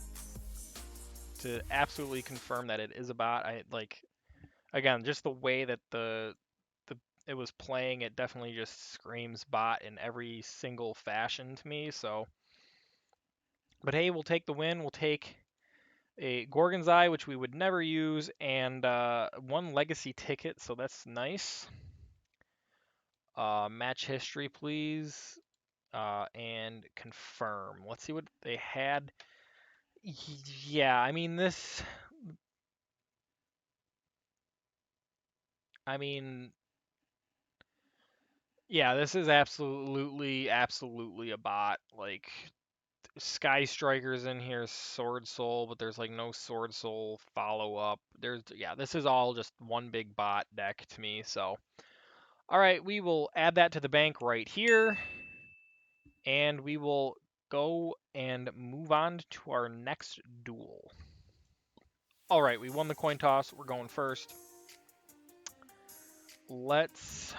to absolutely confirm that it is a bot. Again, just the way that it was playing, it definitely just screams bot in every single fashion to me. So, but hey, we'll take the win. We'll take a Gorgon's Eye, which we would never use, and 1 legacy ticket. So that's nice. Match history, please, and confirm. Let's see what they had. Yeah, I mean this. I mean. Yeah, this is absolutely a bot. Like, Sky Striker's in here, Sword Soul, but there's like no Sword Soul follow-up. Yeah, this is all just one big bot deck to me, so. Alright, we will add that to the bank right here. And we will go and move on to our next duel. Alright, we won the coin toss. We're going first. Let's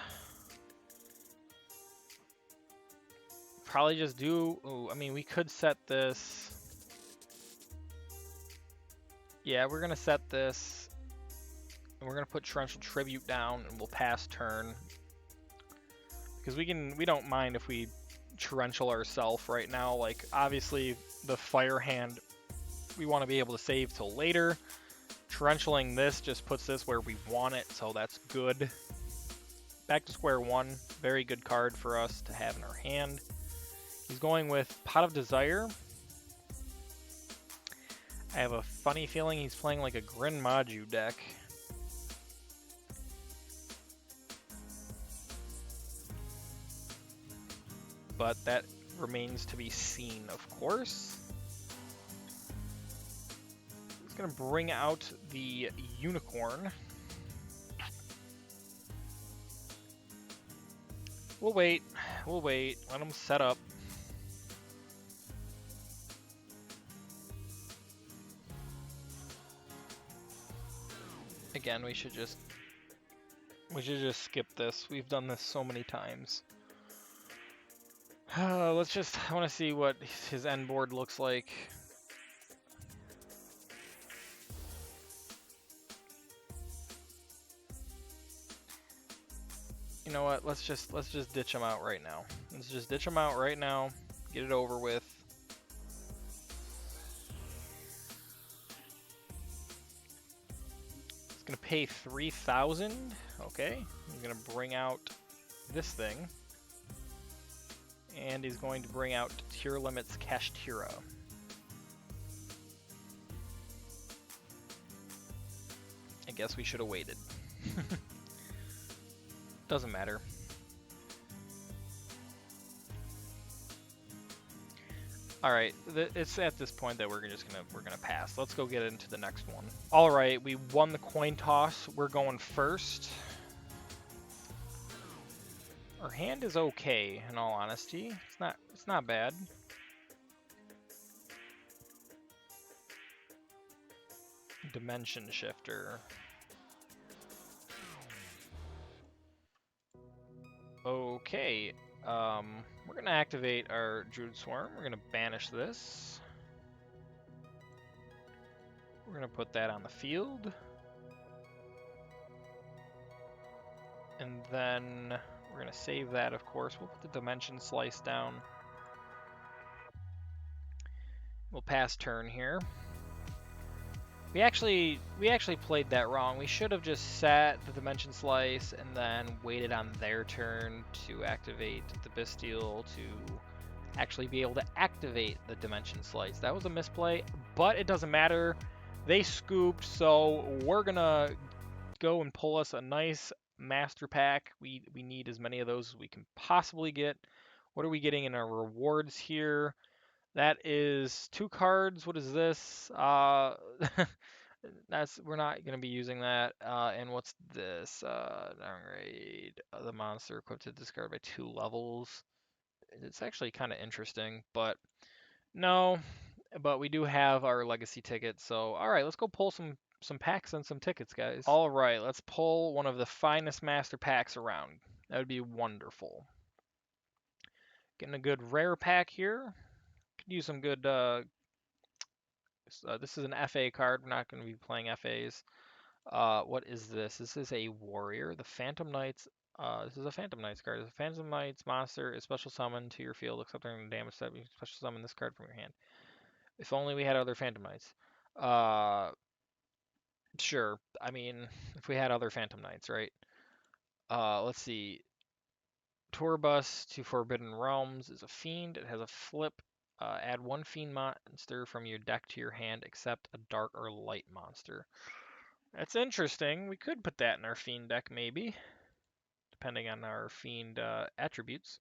probably just do... Ooh, I mean, we could set this... Yeah, we're going to set this. And we're going to put Torrential Tribute down, and we'll pass turn. Because we don't mind if we Torrential ourselves right now. Like, obviously, the Fire Hand, we want to be able to save till later. Torrentialing this just puts this where we want it, so that's good. Back to square one. Very good card for us to have in our hand. He's going with Pot of Desire. I have a funny feeling he's playing like a Grin Maju deck. But that remains to be seen, of course. He's going to bring out the Unicorn. We'll wait. Let him set up. Again, we should just We should just skip this. We've done this so many times. Let's just, I want to see what his end board looks like. You know what? Let's just ditch him out right now. Let's just ditch him out right now. Get it over with. It's gonna pay 3,000. Okay. He's gonna bring out this thing. And he's going to bring out Tier Limits Kashtira. I guess we should have waited. Doesn't matter. All right, it's at this point that we're gonna pass. Let's go get into the next one. All right, we won the coin toss. We're going first. Our hand is okay, in all honesty. It's not bad. Dimension Shifter. Okay, we're gonna activate our Druid Swarm. We're gonna banish this. We're gonna put that on the field. And then we're gonna save that, of course. We'll put the Dimension Slice down. We'll pass turn here. We actually played that wrong. We should have just set the Dimension Slice and then waited on their turn to activate the Bestial to actually be able to activate the Dimension Slice. That was a misplay, but it doesn't matter. They scooped, so we're gonna go and pull us a nice master pack. We need as many of those as we can possibly get. What are we getting in our rewards here? That is 2 cards. What is this? We're not gonna be using that. And what's this? Downgrade the monster equipped to discard by 2 levels. It's actually kind of interesting, but no. But we do have our legacy tickets, so all right, let's go pull some packs and some tickets, guys. All right, let's pull one of the finest master packs around. That would be wonderful. Getting a good rare pack here. Could use some good. This is an FA card. We're not going to be playing FAs. What is this? This is a warrior. The Phantom Knights. This is a Phantom Knights card. The Phantom Knights monster is special summoned to your field, except during damage step. You can special summon this card from your hand. If only we had other Phantom Knights. Sure. I mean, if we had other Phantom Knights, right? Let's see. Tour Bus to Forbidden Realms is a fiend. It has a flip. Add 1 fiend monster from your deck to your hand, except a dark or light monster. That's interesting. We could put that in our fiend deck, maybe, depending on our fiend attributes.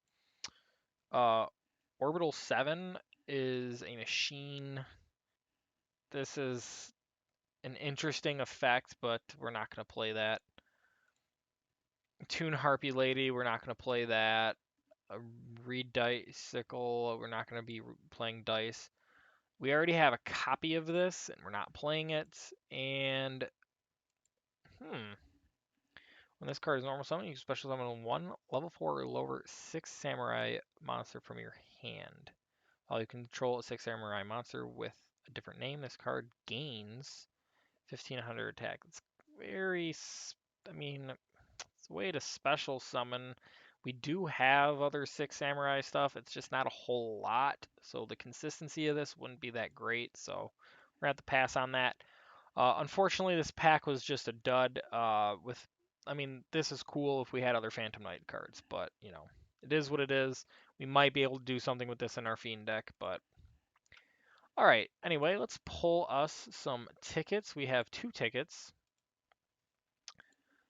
Orbital 7 is a machine. This is an interesting effect, but we're not going to play that. Toon Harpy Lady, we're not going to play that. Reed Dice-Sickle, we're not going to be playing dice. We already have a copy of this, and we're not playing it. And, when this card is normal summon, you can special summon 1 level 4 or lower 6 samurai monster from your hand. While you control a 6 samurai monster with a different name, this card gains 1500 attack. It's very, I mean, it's a way to special summon. We do have other 6 samurai stuff. It's just not a whole lot. So the consistency of this wouldn't be that great. So we're going to have to pass on that. Unfortunately, this pack was just a dud. I mean, this is cool if we had other Phantom Knight cards, but, you know, it is what it is. We might be able to do something with this in our Fiend deck, but... Alright, anyway, let's pull us some tickets. We have 2 tickets.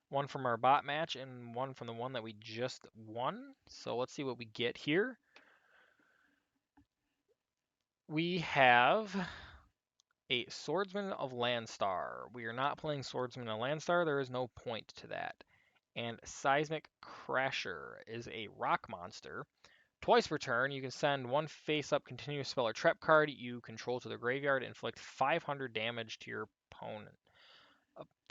One from our bot match and one from the one that we just won. So let's see what we get here. We have a Swordsman of Landstar. We are not playing Swordsman of Landstar. There is no point to that. And Seismic Crasher is a rock monster. Twice per turn, you can send 1 face-up continuous spell or trap card you control to the graveyard and inflict 500 damage to your opponent.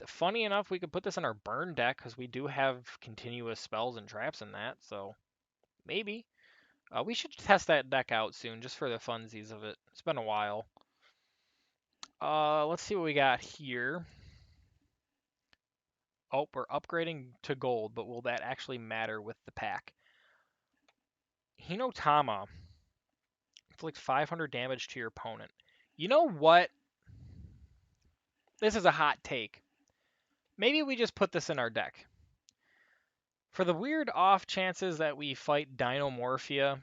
Funny enough, we could put this in our burn deck because we do have continuous spells and traps in that, so maybe. We should test that deck out soon, just for the funsies of it. It's been a while. Let's see what we got here. Oh, we're upgrading to gold, but will that actually matter with the pack? Hinotama inflicts 500 damage to your opponent. You know what? This is a hot take. Maybe we just put this in our deck. For the weird off chances that we fight Dinomorphia,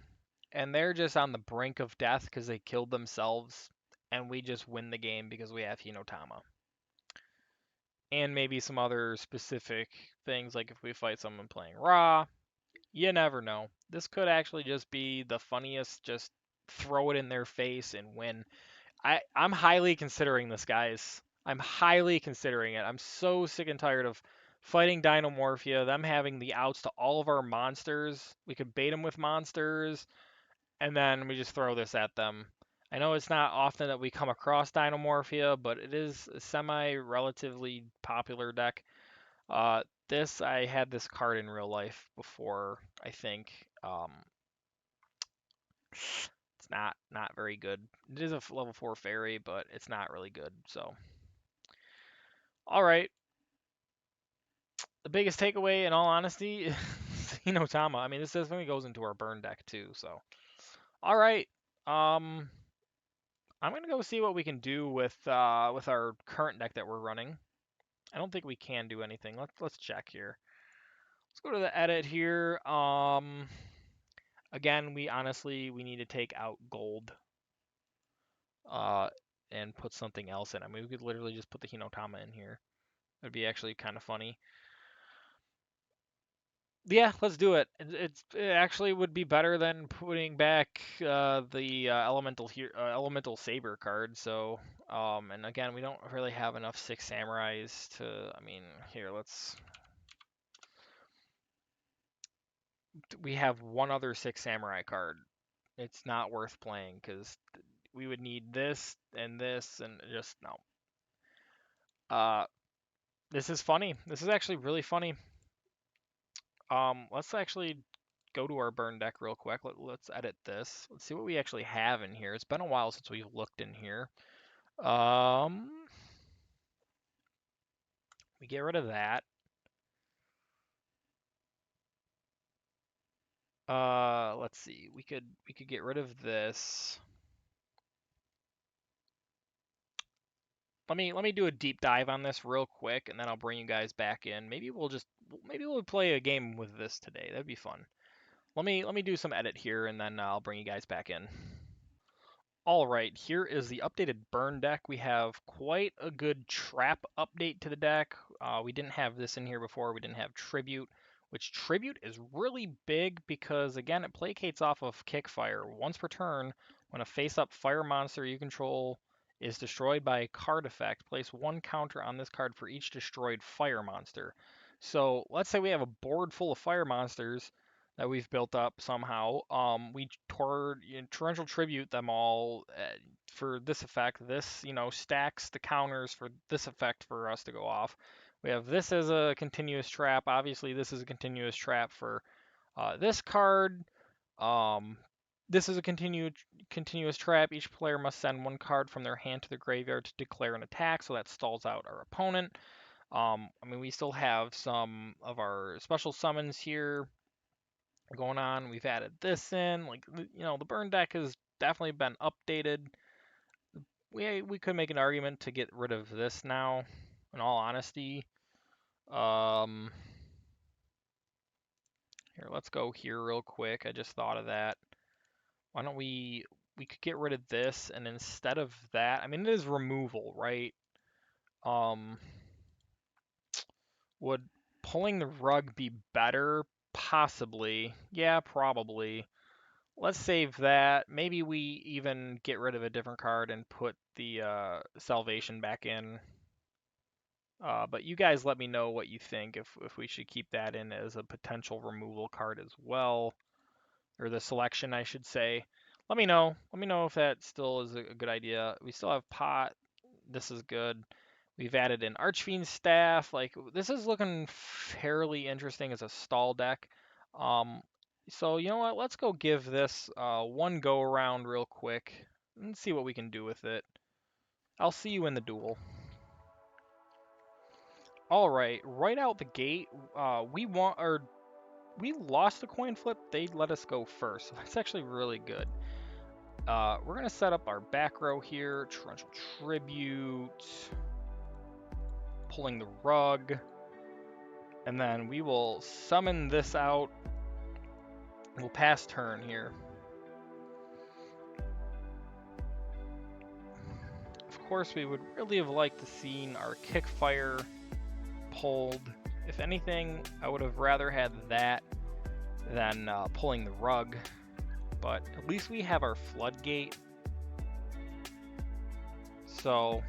and they're just on the brink of death because they killed themselves, and we just win the game because we have Hinotama. And maybe some other specific things, like if we fight someone playing Ra, you never know. This could actually just be the funniest, just throw it in their face and win. I'm highly considering this, guys. I'm highly considering it. I'm so sick and tired of fighting Dinomorphia, them having the outs to all of our monsters. We could bait them with monsters, and then we just throw this at them. I know it's not often that we come across Dinomorphia, but it is a semi-relatively popular deck. I had this card in real life before, I think. It's not very good. It is a level 4 fairy, but it's not really good. So, all right. The biggest takeaway, in all honesty, is Hinotama. I mean, this definitely goes into our burn deck too. So, all right. Um, I'm gonna go see what we can do with our current deck that we're running. I don't think we can do anything. Let's check here. Let's go to the edit here. Again, we need to take out gold. Uh, and put something else in. I mean, we could literally just put the Hinotama in here. It'd be actually kind of funny. Yeah, let's do it. It actually would be better than putting back the elemental saber card. So, and again, we don't really have enough six samurais to. I mean, here we have one other six samurai card. It's not worth playing because we would need this and just no. Uh, this is funny. This is actually really funny. Let's actually go to our burn deck real quick. Let's edit this. Let's see what we actually have in here. It's been a while since we've looked in here. Um, we get rid of that. Let's see. We could get rid of this. Let me do a deep dive on this real quick, and then I'll bring you guys back in. Maybe we'll play a game with this today. That'd be fun. Let me do some edit here, and then I'll bring you guys back in. All right, here is the updated burn deck. We have quite a good trap update to the deck. We didn't have this in here before. We didn't have tribute, which tribute is really big because, again, it placates off of Kickfire. Once per turn, when a face-up fire monster you control is destroyed by a card effect, place one counter on this card for each destroyed fire monster. So let's say we have a board full of fire monsters that we've built up somehow. We torrential tribute them all for this effect. This, stacks the counters for this effect for us to go off. We have this as a continuous trap. Obviously, this is a continuous trap for this card. Um, this is a continuous trap. Each player must send one card from their hand to the graveyard to declare an attack, so that stalls out our opponent. I mean, we still have some of our special summons here going on. We've added this in. Like, the burn deck has definitely been updated. We could make an argument to get rid of this now, in all honesty. Um, Here, let's go here real quick. I just thought of that. Why don't we could get rid of this, and instead of that, I mean, it is removal, right? Um, would pulling the rug be better? Possibly. Yeah, probably. Let's save that. Maybe we even get rid of a different card and put the Salvation back in. But you guys let me know what you think, if we should keep that in as a potential removal card as well. Or the selection, I should say. Let me know. Let me know if that still is a good idea. We still have Pot. This is good. We've added an Archfiend staff. Like, this is looking fairly interesting as a stall deck. So you know what? Let's go give this one go around real quick and see what we can do with it. I'll see you in the duel. All right, right out the gate, we lost the coin flip. They let us go first. So that's actually really good. We're gonna set up our back row here. Torrential Tribute, pulling the rug, and then we will summon this out. We'll pass turn here. Of course, we would really have liked to seen our Kickfire pulled. If anything, I would have rather had that than pulling the rug. But at least we have our Floodgate. So,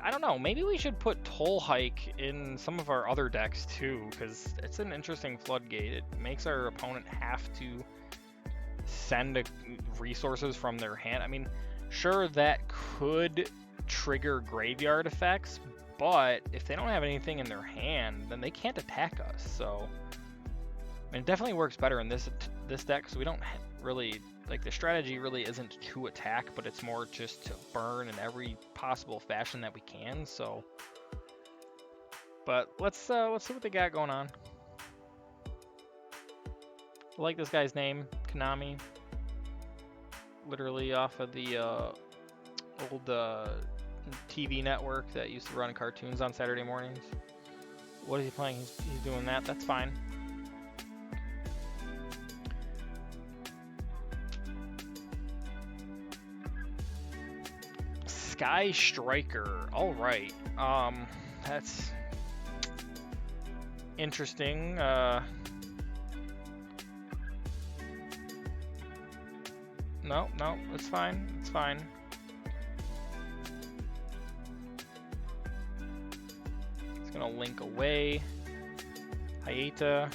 I don't know, maybe we should put Toll Hike in some of our other decks too, because it's an interesting Floodgate. It makes our opponent have to send resources from their hand. I mean, sure, that could trigger graveyard effects, but if they don't have anything in their hand, then they can't attack us. So, I mean, it definitely works better in this deck, because we don't really, like, the strategy really isn't to attack, but it's more just to burn in every possible fashion that we can. So, but let's see what they got going on. I like this guy's name, Konami. Literally off of the old TV network that used to run cartoons on Saturday mornings. What is he playing? He's doing that. That's fine. Sky Striker. All right. That's interesting. No, it's fine. It's fine. It's gonna link away. Hyeta.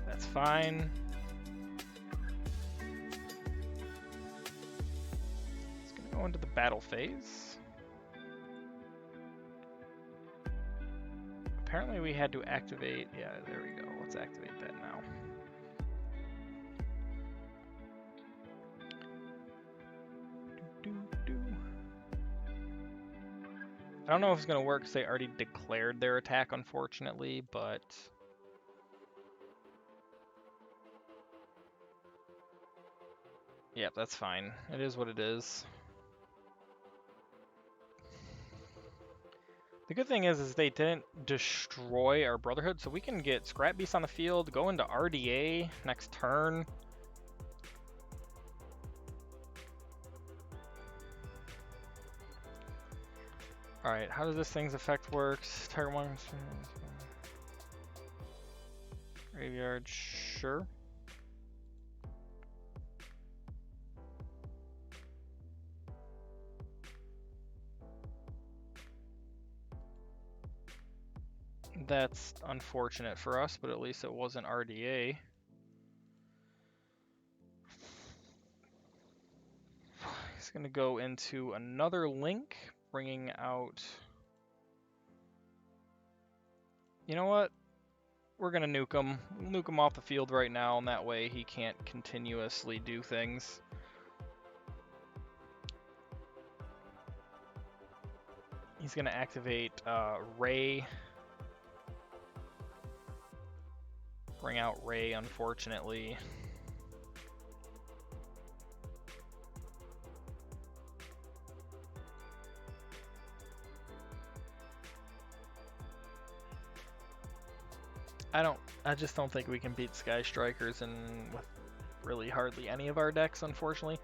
That's fine. It's gonna go into the battle phase. Apparently we had to activate, yeah, there we go. Let's activate that now. I don't know if it's going to work because they already declared their attack, unfortunately, but... yeah, that's fine. It is what it is. The good thing is they didn't destroy our Brotherhood, so we can get Scrap Beast on the field, go into RDA next turn. Alright, how does this thing's effect works? Target one... graveyard, sure. That's unfortunate for us, but at least it wasn't RDA. He's going to go into another link, bringing out... you know what? We're going to nuke him. We'll nuke him off the field right now, and that way he can't continuously do things. He's going to activate Ray. Bring out Ray, unfortunately. I just don't think we can beat Sky Strikers with really hardly any of our decks, unfortunately.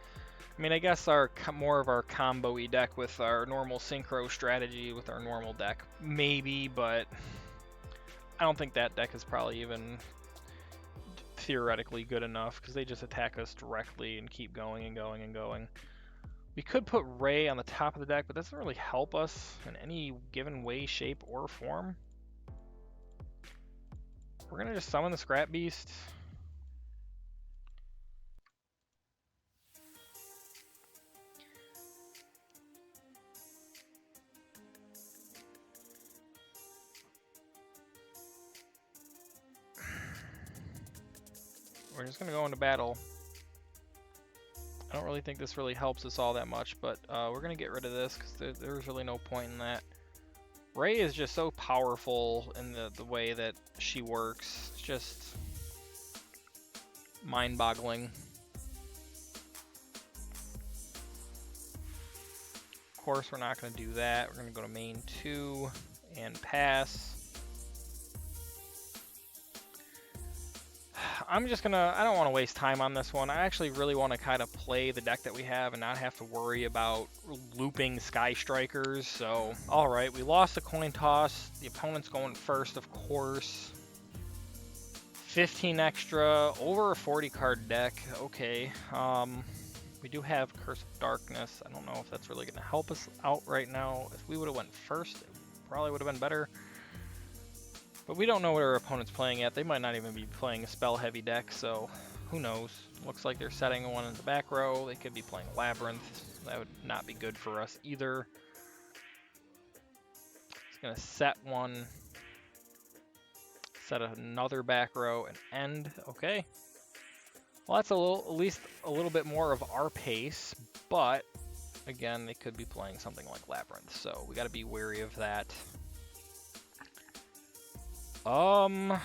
I mean, I guess more of our combo-y deck with our normal synchro strategy with our normal deck, maybe, but I don't think that deck is probably even theoretically good enough because they just attack us directly and keep going and going and going. We could put Ray on the top of the deck, but that doesn't really help us in any given way, shape, or form. We're going to just summon the Scrap Beast. we're just gonna go into battle. I don't really think this really helps us all that much, but we're gonna get rid of this because there's really no point in that. Ray is just so powerful in the way that she works. It's just mind-boggling. Of course, we're not going to do that. We're going to go to main 2 and pass. I'm just going to... I don't want to waste time on this one. I actually really want to kind of play the deck that we have and not have to worry about looping Sky Strikers. So, alright, we lost the coin toss. The opponent's going first, of course. 15 extra, over a 40 card deck. Okay. We do have Curse of Darkness. I don't know if that's really going to help us out right now. If we would have went first, it probably would have been better. But we don't know what our opponent's playing yet. They might not even be playing a spell-heavy deck, so who knows. Looks like they're setting one in the back row. They could be playing Labyrinth. That would not be good for us either. It's going to set one. Set another back row and end. Okay. Well, that's at least a little bit more of our pace, but again, they could be playing something like Labyrinth, so we got to be wary of that. We're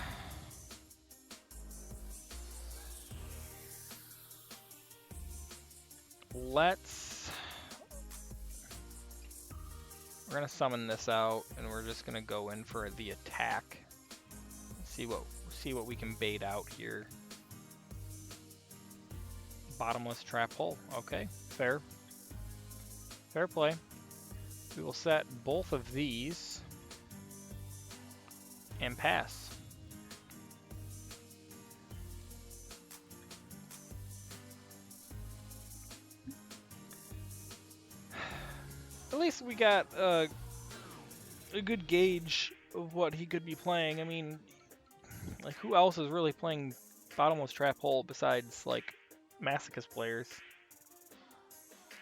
gonna summon this out, and we're just gonna go in for the attack. See what we can bait out here. Bottomless trap hole. Okay, fair play. We will set both of these and pass. At least we got a good gauge of what he could be playing. I mean, like, who else is really playing Bottomless Trap Hole besides, like, Masochist players?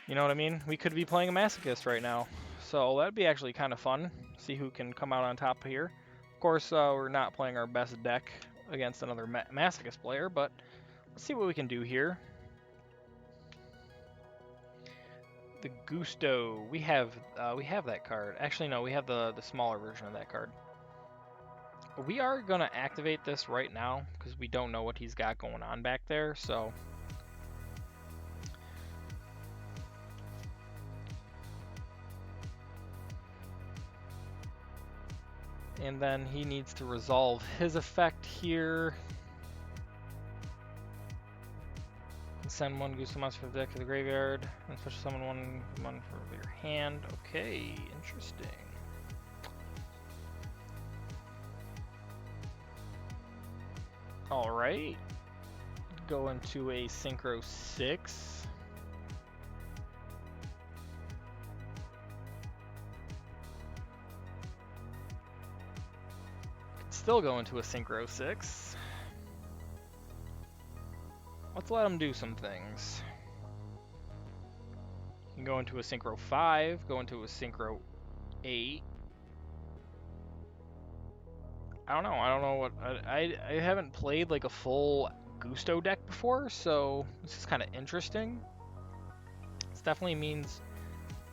You know what I mean? We could be playing a Masochist right now. So that'd be actually kind of fun. See who can come out on top here. Of course, we're not playing our best deck against another Masochist player, but let's see what we can do here. The Gusto. We have that card. Actually, no, we have the smaller version of that card. We are going to activate this right now because we don't know what he's got going on back there, so... And then he needs to resolve his effect here. Send one Gusto monster from the deck to the graveyard, and special summon one for your hand. Okay, interesting. Alright. Go into a Synchro 6. Still go into a Synchro 6. Let's let him do some things. You can go into a Synchro 5, go into a Synchro 8. I don't know what... I haven't played like a full Gusto deck before, so this is kind of interesting. This definitely means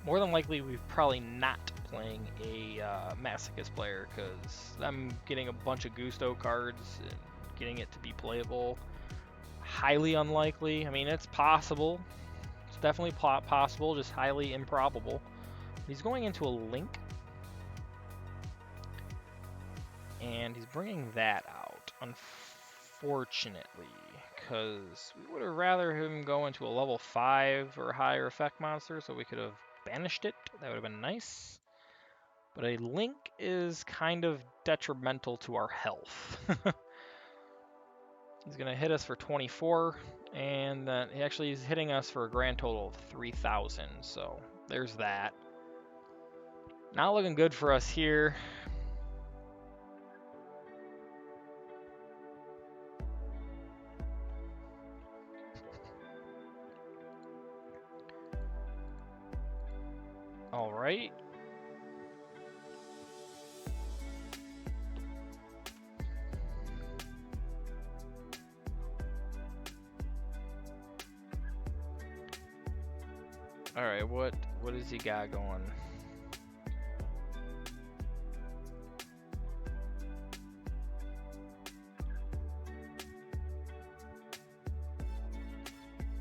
more than likely we're probably not playing a Masochist player, because I'm getting a bunch of Gusto cards and getting it to be playable. Highly unlikely. I mean, it's possible. It's definitely possible, just highly improbable. He's going into a Link. And he's bringing that out, unfortunately, because we would have rather him go into a level 5 or higher effect monster, so we could have banished it. That would have been nice. But a Link is kind of detrimental to our health. He's going to hit us for 24, and then he actually is hitting us for a grand total of 3,000, so there's that. Not looking good for us here. All right. All right, what does he got going?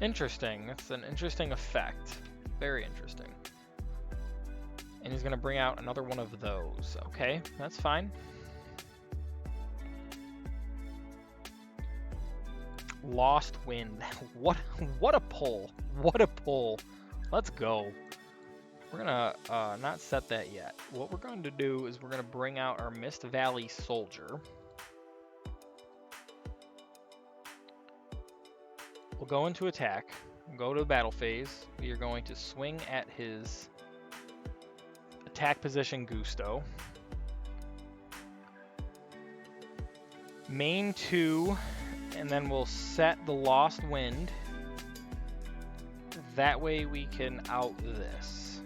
Interesting. That's an interesting effect. Very interesting. And he's gonna bring out another one of those. Okay, that's fine. Lost Wind. What a pull. What a pull. Let's go. We're gonna not set that yet. What we're going to do is we're gonna bring out our Mist Valley Soldier. We'll go into attack, go to the battle phase. We are going to swing at his attack position Gusto. Main 2, and then we'll set the Lost Wind. That way we can out this.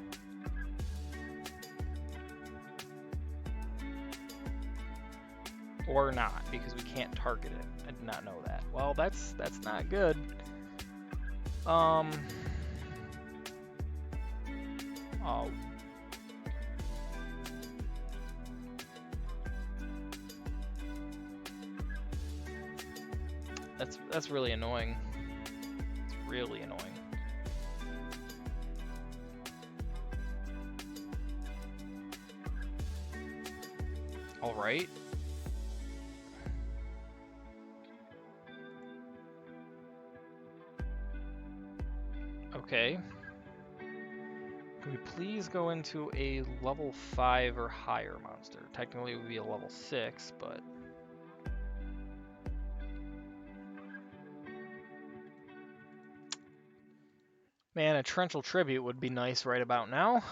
Or not, because we can't target it. I did not know that. Well, that's not good. Oh. That's really annoying. It's really annoying. All right. Okay. Can we please go into a level 5 or higher monster? Technically it would be a level 6, but... Man, a Torrential Tribute would be nice right about now.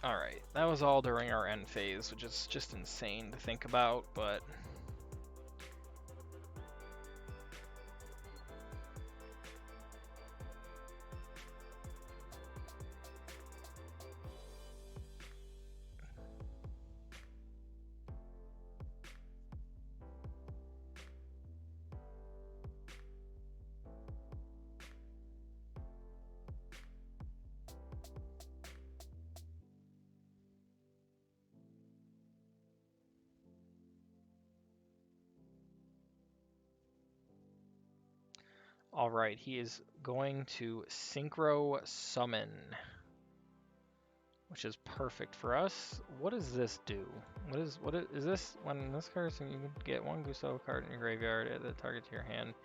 Alright, that was all during our end phase, which is just insane to think about, but... Alright, he is going to Synchro Summon, which is perfect for us. What does this do? What is this? When this card, you can get one Gusto card in your graveyard at the target to your hand.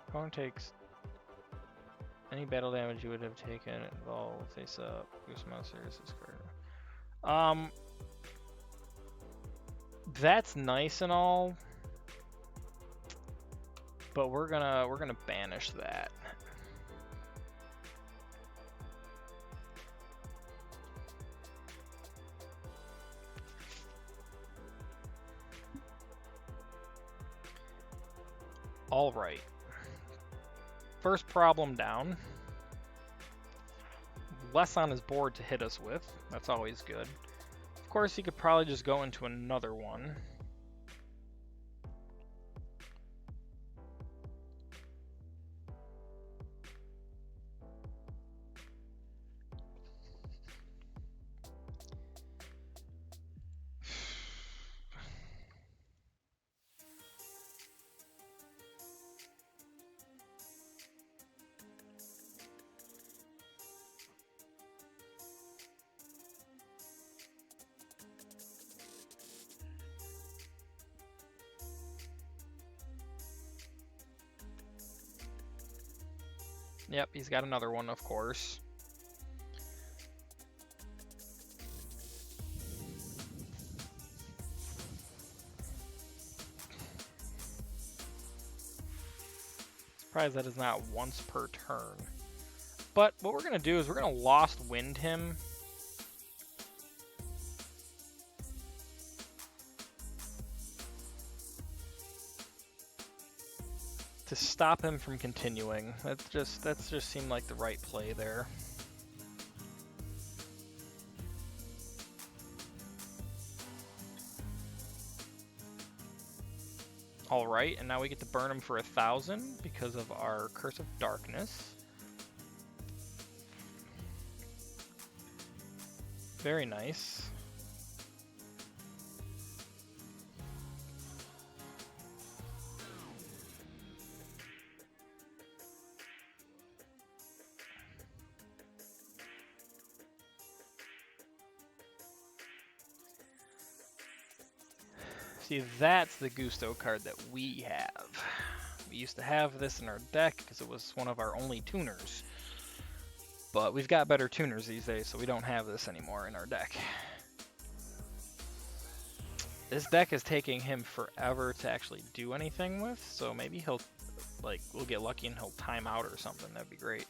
Opponent takes any battle damage you would have taken while face up. Gusto monsters this card. That's nice and all, but we're gonna banish that. All right. First problem down. Less on his board to hit us with. That's always good. Of course, he could probably just go into another one. Yep, he's got another one, of course. Surprised that is not once per turn. But what we're going to do is we're going to Lost Wind him. To stop him from continuing. That's just seemed like the right play there. Alright, and now we get to burn them for 1,000 because of our Curse of Darkness. Very nice. See, that's the Gusto card that we have. We used to have this in our deck because it was one of our only tuners. But we've got better tuners these days, so we don't have this anymore in our deck. This deck is taking him forever to actually do anything with, so maybe he'll, like, we'll get lucky and he'll time out or something. That'd be great.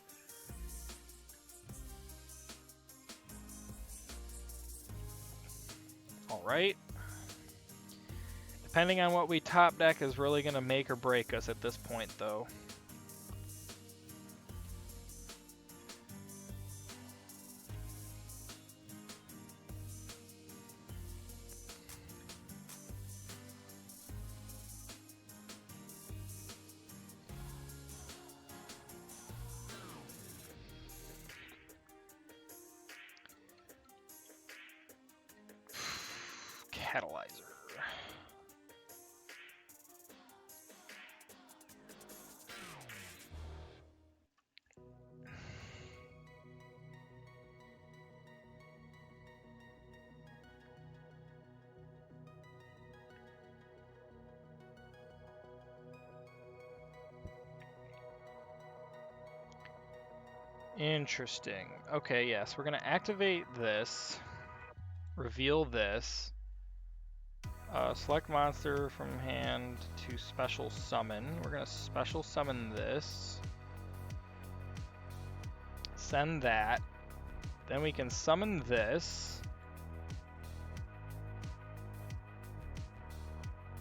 Alright. Depending on what we top deck is really going to make or break us at this point, though. Catalyzer. Interesting. Okay, yes, we're going to activate this, reveal this, select monster from hand to special summon. We're going to special summon this, send that, then we can summon this,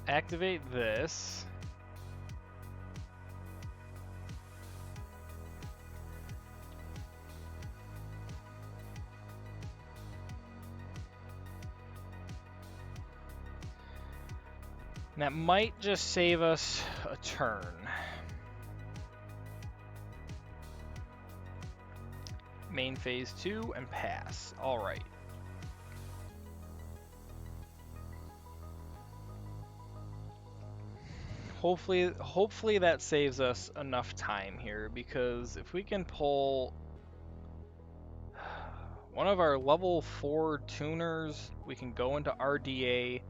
activate this, and that might just save us a turn. Main phase 2 and pass. Alright. Hopefully that saves us enough time here, because if we can pull one of our level 4 tuners, we can go into RDA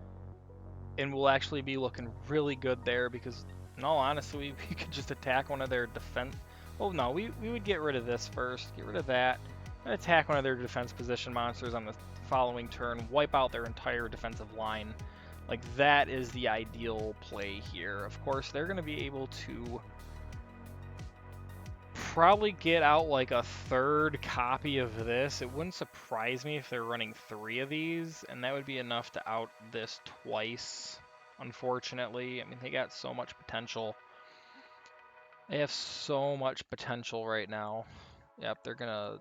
and we'll actually be looking really good there, because in all honesty, we could just attack one of their defense. Well, no, we would get rid of this first, get rid of that, and attack one of their defense position monsters on the following turn, wipe out their entire defensive line. Like, that is the ideal play here. Of course, they're going to be able to probably get out like a third copy of this. It wouldn't surprise me if they're running 3 of these, and that would be enough to out this twice, unfortunately. I mean, they got so much potential. They have so much potential right now. Yep, they're gonna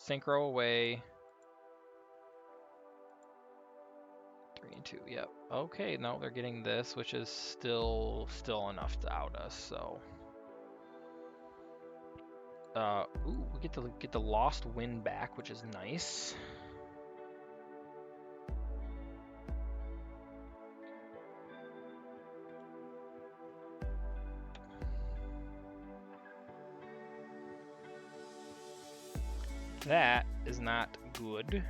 synchro away. 3 and 2, yep. Okay, no, they're getting this, which is still enough to out us, so. Ooh, we get the lost win back, which is nice. That is not good.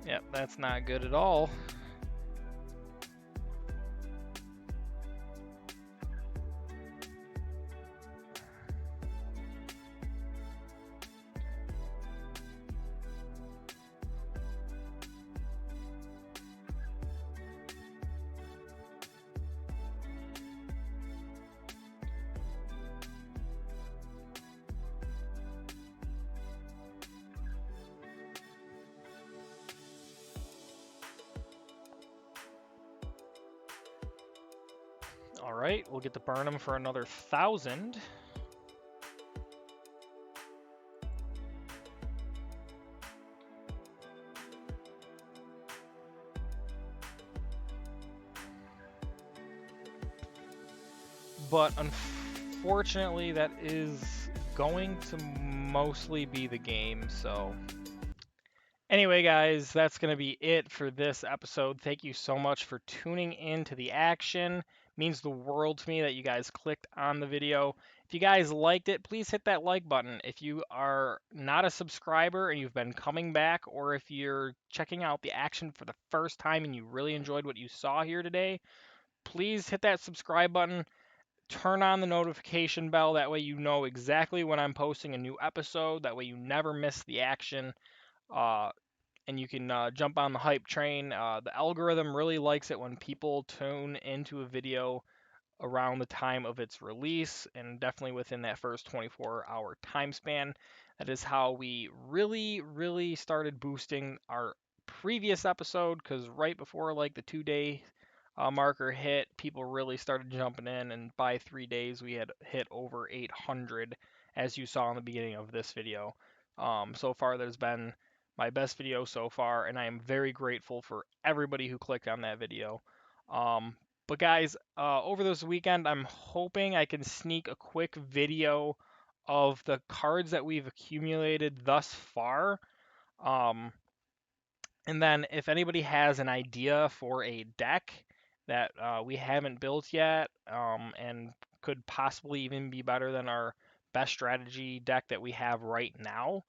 Yep, that's not good at all. Alright, we'll get to burn them for another 1,000. but unfortunately, that is going to mostly be the game. So, anyway, guys, that's going to be it for this episode. Thank you so much for tuning in to the action. It means the world to me that you guys clicked on the video. If you guys liked it, please hit that like button. If you are not a subscriber and you've been coming back, or if you're checking out the action for the first time and you really enjoyed what you saw here today, please hit that subscribe button. Turn on the notification bell. That way you know exactly when I'm posting a new episode. That way you never miss the action. Uh, and you can jump on the hype train. The algorithm really likes it when people tune into a video around the time of its release, and definitely within that first 24-hour time span. That is how we really started boosting our previous episode, because right before like the 2 day marker hit, people really started jumping in, and by 3 days we had hit over 800, as you saw in the beginning of this video. So far, there's been my best video so far, and I am very grateful for everybody who clicked on that video. But guys, over this weekend, I'm hoping I can sneak a quick video of the cards that we've accumulated thus far. Um, and then if anybody has an idea for a deck that we haven't built yet, and could possibly even be better than our best strategy deck that we have right now,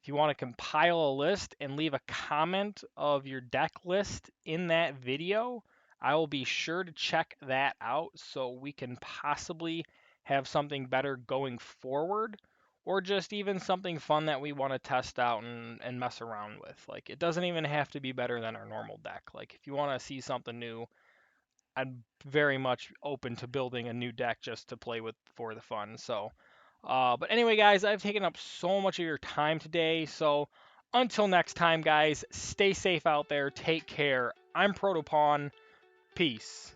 if you want to compile a list and leave a comment of your deck list in that video, I will be sure to check that out so we can possibly have something better going forward, or just even something fun that we want to test out and mess around with. Like, it doesn't even have to be better than our normal deck. Like, if you want to see something new, I'm very much open to building a new deck just to play with for the fun. So, but anyway, guys, I've taken up so much of your time today. So until next time, guys, stay safe out there. Take care. I'm ProtoPawn. Peace.